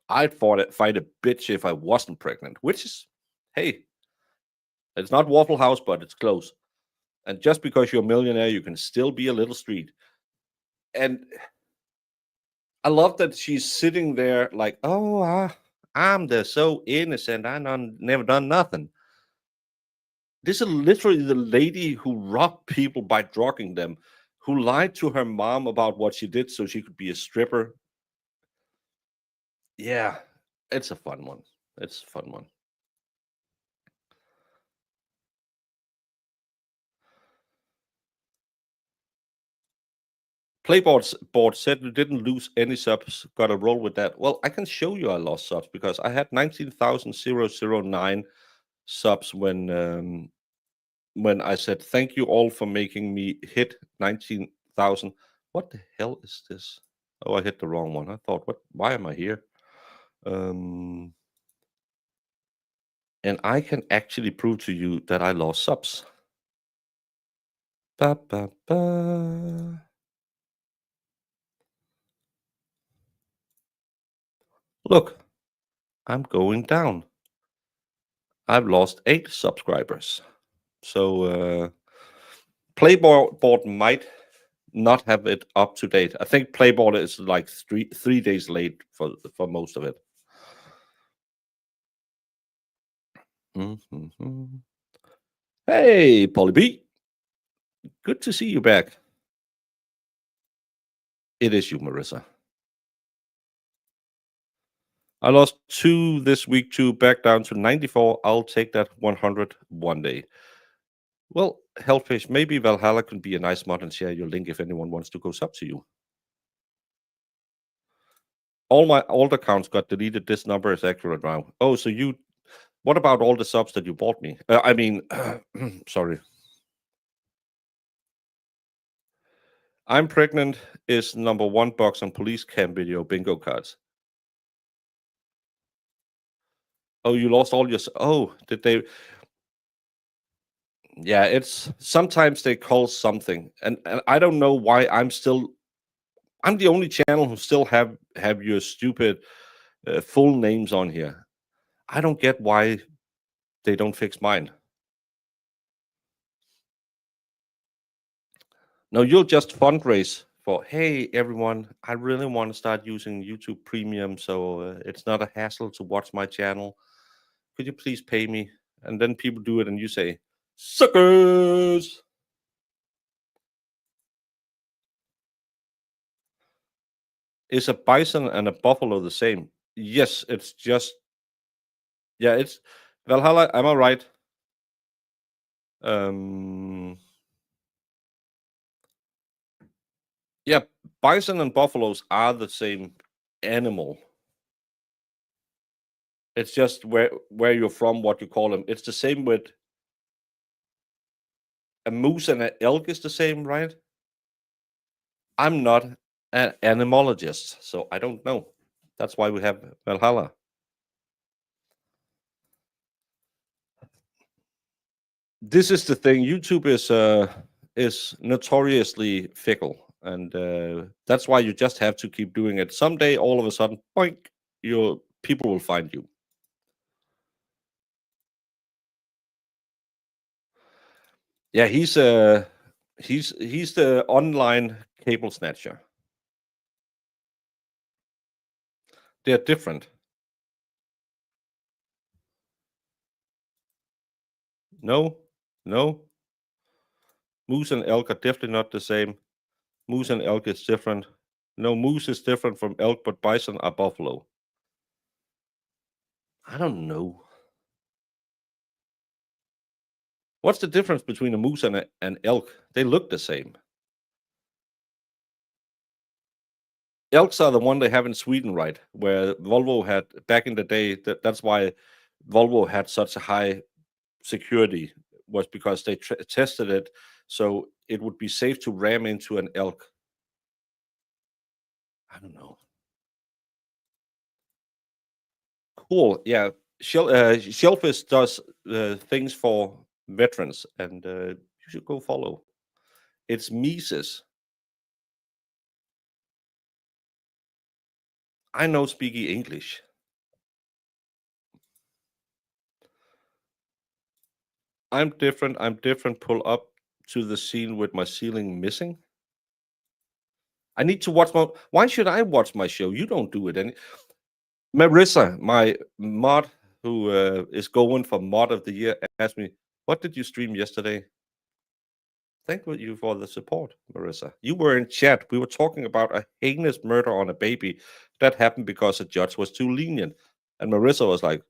I'd fight a bitch if I wasn't pregnant, which is, hey, it's not Waffle House, but it's close. And just because you're a millionaire, you can still be a little street. And I love that she's sitting there like, oh, I'm the so innocent. Never done nothing. This is literally the lady who robbed people by drugging them, who lied to her mom about what she did so she could be a stripper. Yeah, it's a fun one. It's a fun one. Board said you didn't lose any subs. Got to roll with that. Well, I can show you I lost subs because I had 19,009 subs when when I said thank you all for making me hit 19,000. What the hell is this? Oh, I hit the wrong one. I thought, what? Why am I here? And I can actually prove to you that I lost subs. Ba, ba, ba. Look, I'm going down. I've lost 8 subscribers. So Playboard might not have it up to date. I think Playboard is like three days late for most of it. Mhm. Hey, Polly B. Good to see you back. It is you, Marissa. I lost 2 this week too, back down to 94. I'll take that 100 one day. Well, Hellfish, maybe Valhalla can be a nice mod and share your link if anyone wants to go sub to you. All my old accounts got deleted. This number is accurate now. Oh, so you... What about all the subs that you bought me? Sorry. I'm pregnant is number 1 box on police cam video bingo cards. Oh, you lost all your... Oh, did they... Yeah, it's... Sometimes they call something. And I don't know why I'm the only channel who still have your stupid full names on here. I don't get why they don't fix mine. No, you'll just fundraise for, hey, everyone, I really want to start using YouTube Premium, so it's not a hassle to watch my channel. Could you please pay me? And then people do it, and you say, suckers! Is a bison and a buffalo the same? Yes, it's just... Yeah, it's... Valhalla, am I right? Yeah, bison and buffaloes are the same animal. It's just where you're from, what you call them. It's the same with a moose and an elk is the same, right? I'm not an animalologist, so I don't know. That's why we have Valhalla. This is the thing. YouTube is notoriously fickle, and that's why you just have to keep doing it. Someday, all of a sudden, boink, your people will find you. Yeah, he's the online cable snatcher. They're different. No, no. Moose and elk are definitely not the same. Moose and elk is different. No, moose is different from elk, but bison are buffalo. I don't know. What's the difference between a moose and an elk? They look the same. Elks are the one they have in Sweden, right? Where Volvo had back in the day. That's why Volvo had such a high security, was because they tested it so it would be safe to ram into an elk. I don't know. Cool. Yeah. Shellfish does things for veterans, and you should go follow. It's Mises. I know speaky English. I'm different. I'm different. Pull up to the scene with my ceiling missing. I need to watch my... Why should I watch my show? You don't do it any... Marissa, my mod, who is going for mod of the year, asked me, what did you stream yesterday? Thank you for the support, Marissa. You were in chat. We were talking about a heinous murder on a baby that happened because a judge was too lenient. And Marissa was like,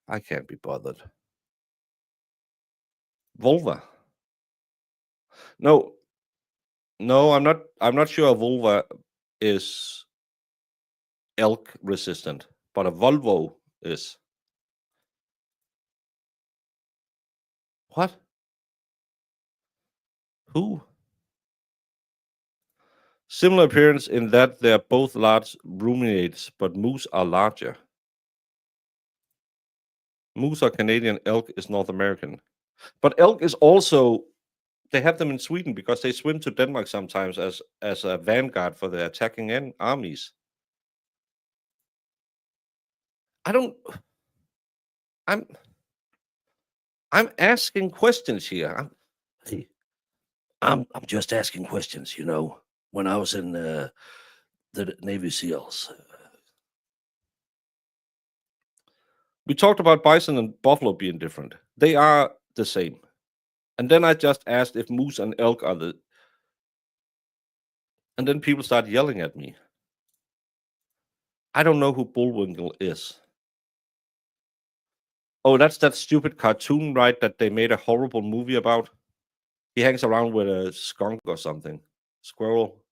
I can't be bothered. Vulva. No, no, I'm not sure a vulva is elk resistant, but a Volvo is. What? Who? Similar appearance in that they're both large ruminates, but moose are larger. Moose are Canadian, elk is North American. But elk is also, they have them in Sweden because they swim to Denmark sometimes as a vanguard for the attacking armies. I don't. I'm I'm asking questions here. Hey, I'm just asking questions. When I was in the Navy SEALs, we talked about bison and buffalo being different. They are the same. And then I just asked if moose and elk are the. And then people start yelling at me. I don't know who Bullwinkle is. Oh, that's that stupid cartoon, right? That they made a horrible movie about. He hangs around with a skunk or something. Squirrel,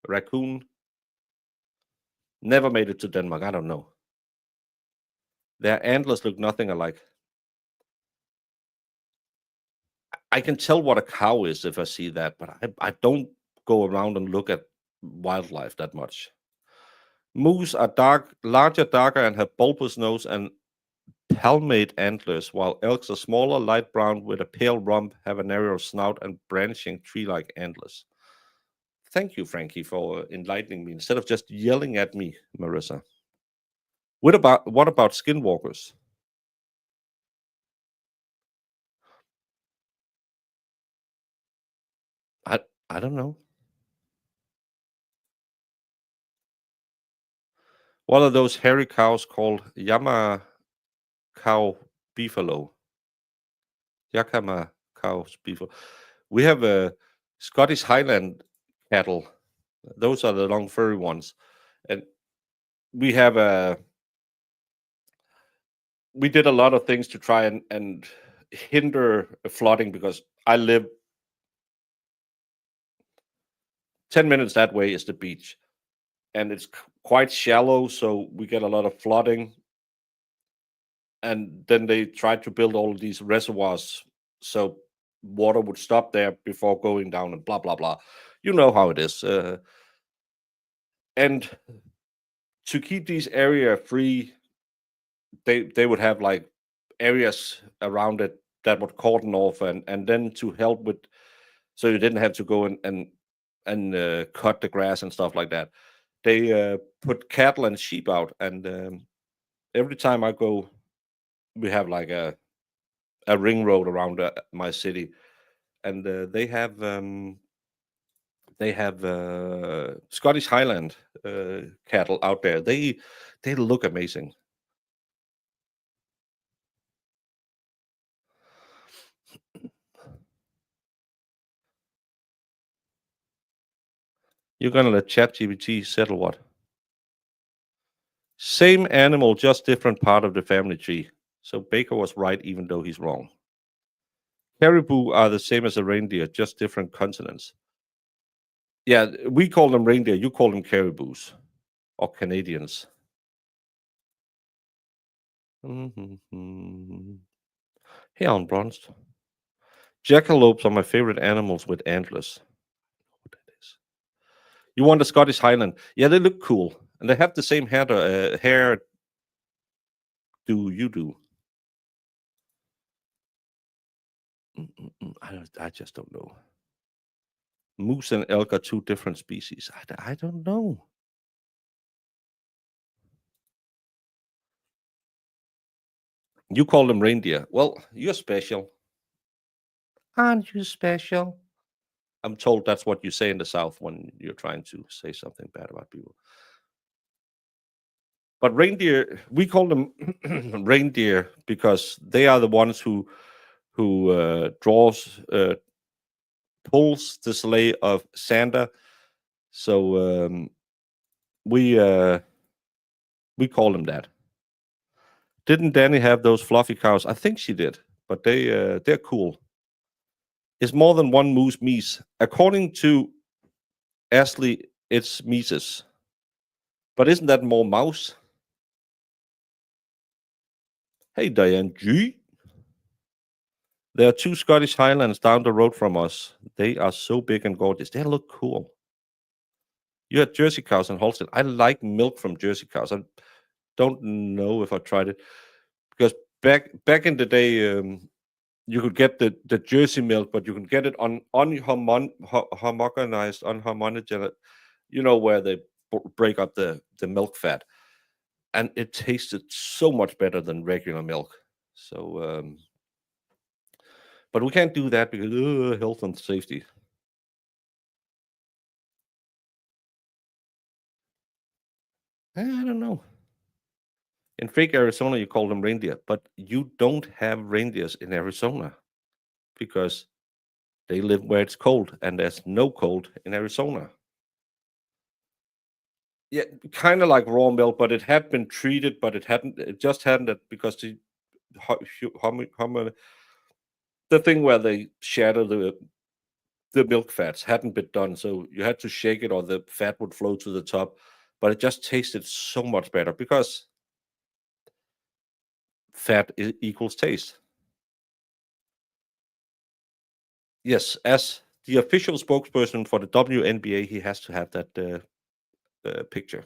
raccoon. Never made it to Denmark. I don't know. Their antlers look nothing alike. I can tell what a cow is if I see that, but I don't go around and look at wildlife that much. Moose are larger, darker, and have bulbous nose and palmate antlers, while elks are smaller, light brown, with a pale rump, have a narrow snout, and branching tree-like antlers. Thank you, Frankie, for enlightening me instead of just yelling at me, Marissa. What about skinwalkers? I don't know. What are those hairy cows called? Yama cow beefalo. Yakama cows beefalo. We have a Scottish Highland cattle. Those are the long furry ones, and we have a. We did a lot of things to try and hinder flooding because I live 10 minutes that way is the beach, and it's quite shallow, so we get a lot of flooding. And then they tried to build all of these reservoirs so water would stop there before going down and blah blah blah. You know how it is. And to keep these area free, they would have like areas around it that would cordon off, and then to help with, so you didn't have to go and cut the grass and stuff like that. They put cattle and sheep out, and every time I go, we have like a ring road around my city, and they have Scottish Highland cattle out there. They look amazing. You're gonna let ChatGPT settle what? Same animal, just different part of the family tree. So Baker was right, even though he's wrong. Caribou are the same as a reindeer, just different continents. Yeah, we call them reindeer. You call them caribous or Canadians. Mm-hmm. Hey, on bronzed. Jackalopes are my favorite animals with antlers. What that is? You want a Scottish Highland? Yeah, they look cool, and they have the same hair. Do you do? I just don't know. Moose and elk are two different species. I don't know. You call them reindeer. Well, you're special. Aren't you special? I'm told that's what you say in the South when you're trying to say something bad about people. But reindeer, we call them reindeer because they are the ones who pulls the sleigh of Santa. So we call them that. Didn't Danny have those fluffy cows? I think she did, but they're cool. Is more than one moose meese? According to Ashley, it's Mises. But isn't that more mouse? Hey, Diane G. There are two Scottish Highlands down the road from us. They are so big and gorgeous. They look cool. You had Jersey cows and Holstein. I like milk from Jersey cows. I don't know if I tried it because back in the day, you could get the Jersey milk, but you can get it on homogenized, unhomogenized. You know where they break up the milk fat, and it tasted so much better than regular milk. So, but we can't do that because health and safety. I don't know. In fake Arizona, you call them reindeer, but you don't have reindeers in Arizona because they live where it's cold, and there's no cold in Arizona. Yeah, kind of like raw milk, but it had been treated, but it hadn't. It just hadn't because the thing where they shatter the milk fats hadn't been done, so you had to shake it, or the fat would flow to the top. But it just tasted so much better because fat equals taste. Yes, as the official spokesperson for the WNBA, he has to have that picture.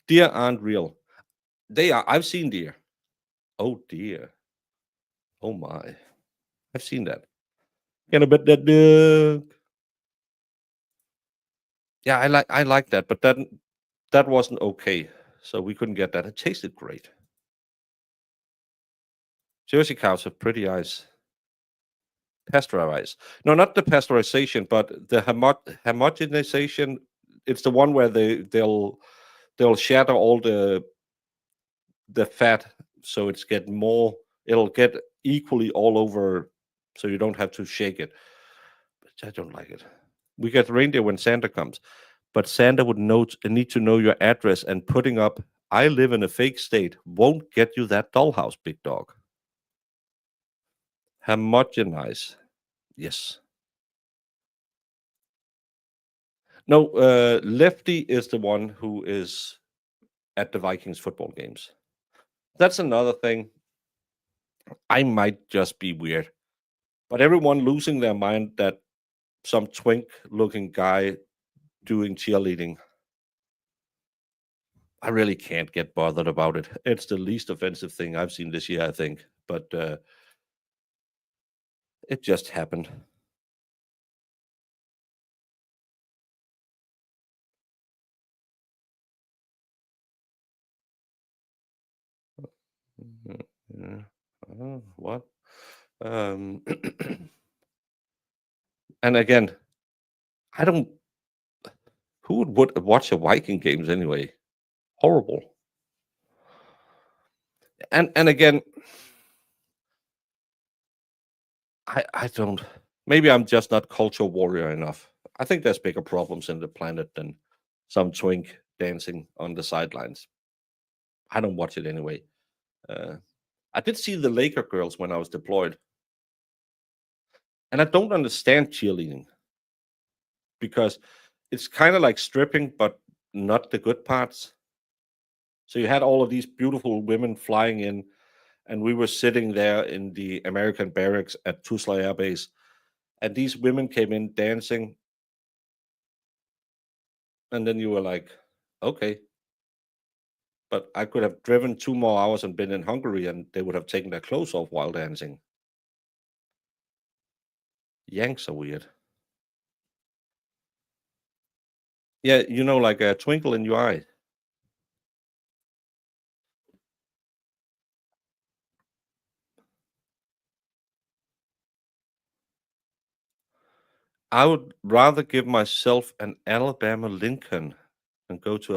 Deer aren't real. They are. I've seen deer. Oh dear. Oh my. I've seen that. Can I bet that duck? Yeah, I like that, but that wasn't okay. So we couldn't get that. It tasted great. Jersey cows have pretty eyes. Pasteurized. No, not the pasteurization, but the homogenization. It's the one where they'll shatter all the fat, so it's get more. It'll get equally all over, so you don't have to shake it. But I don't like it. We get reindeer when Santa comes, but Santa would need to know your address, and putting up "I live in a fake state" won't get you that dollhouse, big dog. Homogenize. Yes. No, Lefty is the one who is at the Vikings football games. That's another thing. I might just be weird, but everyone losing their mind that some twink looking guy doing cheerleading. I really can't get bothered about it. It's the least offensive thing I've seen this year, I think. But it just happened. Yeah. What? Um, and again, I don't. Who would watch a Viking games anyway? Horrible. And again, I don't. Maybe I'm just not culture warrior enough. I think there's bigger problems in the planet than some twink dancing on the sidelines. I don't watch it anyway. Uh, I did see the Laker girls when I was deployed, and I don't understand cheerleading because it's kind of like stripping, but not the good parts. So you had all of these beautiful women flying in, and we were sitting there in the American barracks at Tuzla Air Base, and these women came in dancing, and then you were like, okay, but I could have driven 2 more hours and been in Hungary, and they would have taken their clothes off while dancing. Yanks are weird. Yeah, like a twinkle in your eye. I would rather give myself an Alabama Lincoln and go to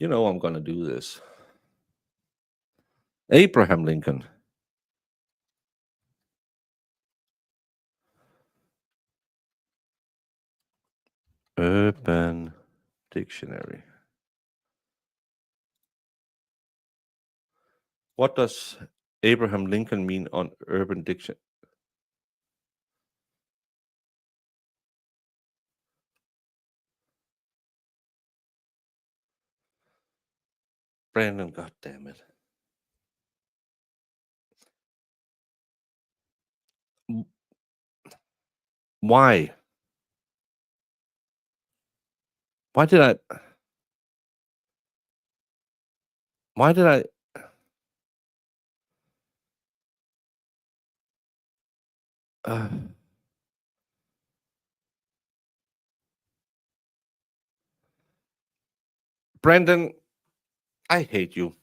I'm going to do this. Abraham Lincoln. Urban Dictionary. What does Abraham Lincoln mean on Urban Dictionary? Brandon, God damn it. W- Why? Why did I? Why did I? Uh, Brandon, I hate you.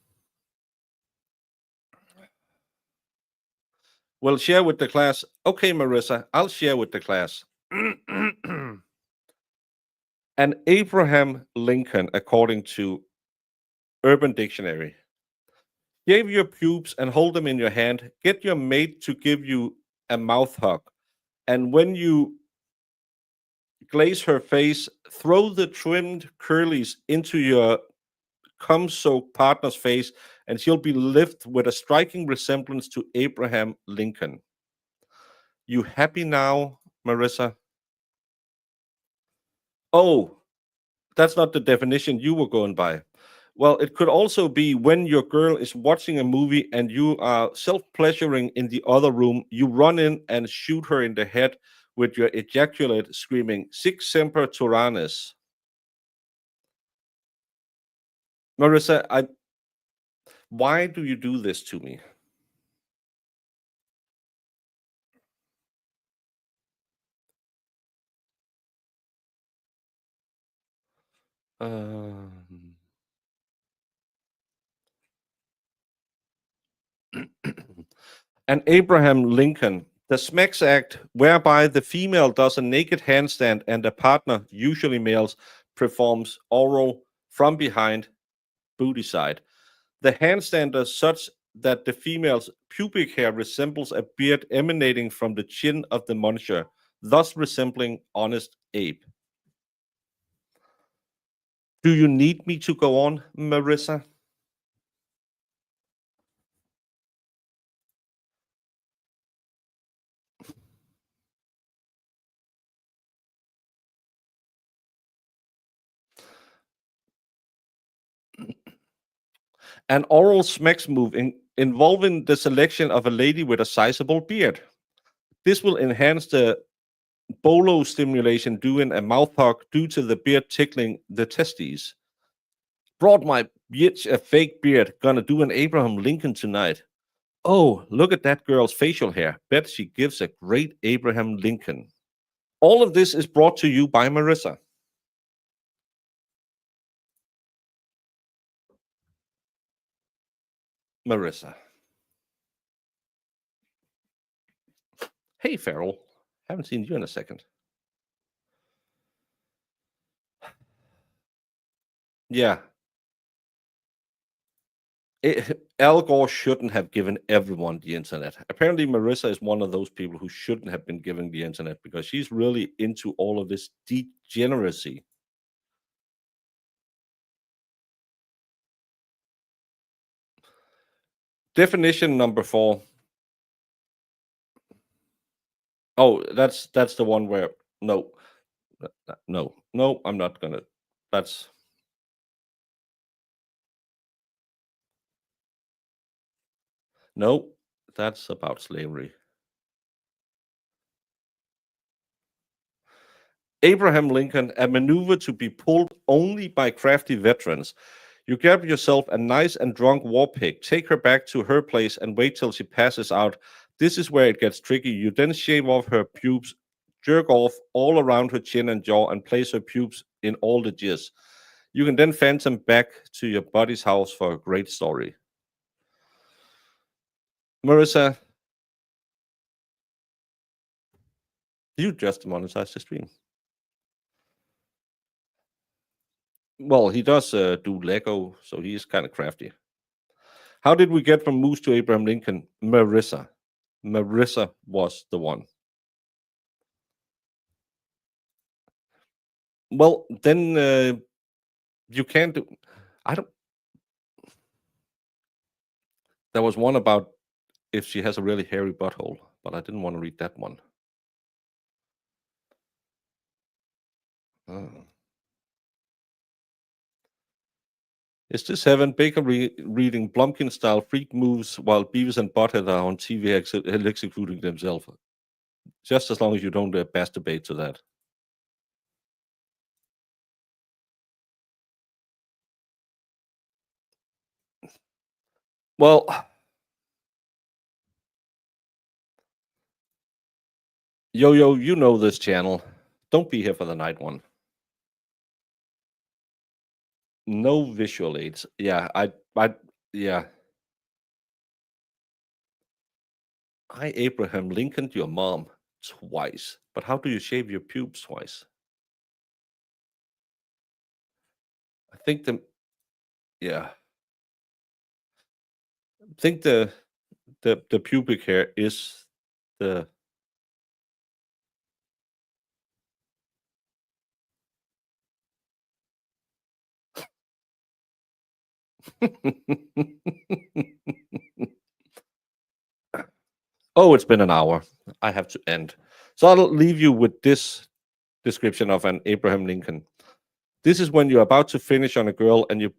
Well, share with the class. Okay, Marissa, I'll share with the class. And Abraham Lincoln, according to Urban Dictionary, shave your pubes and hold them in your hand. Get your mate to give you a mouth hug. And when you glaze her face, throw the trimmed curlies into your cum soaked partner's face, and she'll be lifted with a striking resemblance to Abraham Lincoln. You happy now, Marissa? Oh, that's not the definition you were going by. Well, it could also be when your girl is watching a movie and you are self pleasuring in the other room, you run in and shoot her in the head with your ejaculate, screaming, Sic semper tyrannis. Marissa, why do you do this to me? Um, and Abraham Lincoln, the Smex Act, whereby the female does a naked handstand and the partner, usually males, performs oral from behind, booty side. The handstand is such that the female's pubic hair resembles a beard emanating from the chin of the muncher, thus resembling honest ape. Do you need me to go on, Marissa? An oral smex move involving the selection of a lady with a sizable beard. This will enhance the bolo stimulation doing a mouth hug due to the beard tickling the testes. Brought my bitch a fake beard. Gonna do an Abraham Lincoln tonight. Oh, look at that girl's facial hair. Bet she gives a great Abraham Lincoln. All of this is brought to you by Marissa. Marissa. Hey, Farrell. Haven't seen you in a second. Yeah. Al Gore shouldn't have given everyone the internet. Apparently, Marissa is one of those people who shouldn't have been given the internet because she's really into all of this degeneracy. Definition number 4. Oh, that's the one where no, no, I'm not gonna. That's no, that's about slavery. Abraham Lincoln, a maneuver to be pulled only by crafty veterans. You grab yourself a nice and drunk war pig, take her back to her place, and wait till she passes out. This is where it gets tricky. You then shave off her pubes, jerk off all around her chin and jaw, and place her pubes in all the jizz. You can then phantom back to your buddy's house for a great story. Marissa, you just monetized the stream. Well, he does do Lego, so he is kind of crafty. How did we get from Moose to Abraham Lincoln? Marissa. Marissa was the one. Well, then you can't do. I don't. There was one about if she has a really hairy butthole, but I didn't want to read that one. Oh. Is this heaven? Baker reading Blumkin style freak moves while Beavis and Butthead are on TV executing themselves. Just as long as you don't masturbate to that. Well, Yo-Yo, you know this channel. Don't be here for the night one. No visual aids. Yeah, yeah. I Abraham Lincolned your mom twice. But how do you shave your pubes twice? I think yeah. I think the pubic hair is the Oh, it's been an hour. I have to end. So I'll leave you with this description of an Abraham Lincoln. This is when you're about to finish on a girl and you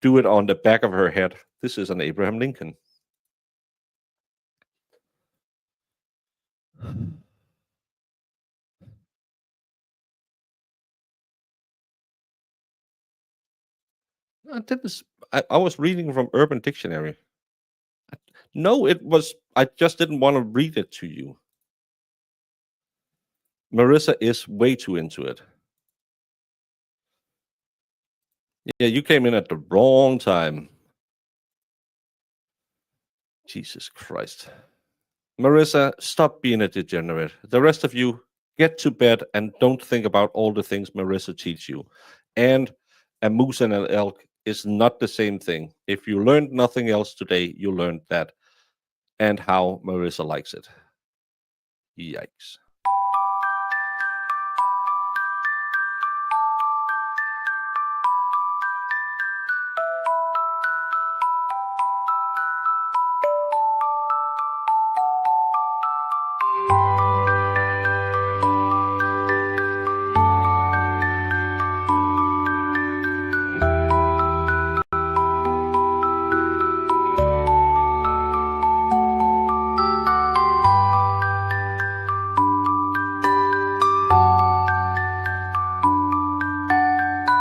do it on the back of her head. This is an Abraham Lincoln. I was reading from Urban Dictionary. No, it was. I just didn't want to read it to you. Marissa is way too into it. Yeah, you came in at the wrong time. Jesus Christ. Marissa, stop being a degenerate. The rest of you, get to bed and don't think about all the things Marissa teach you. And a moose and an elk is not the same thing. If you learned nothing else today, you learned that and how Marissa likes it. Yikes.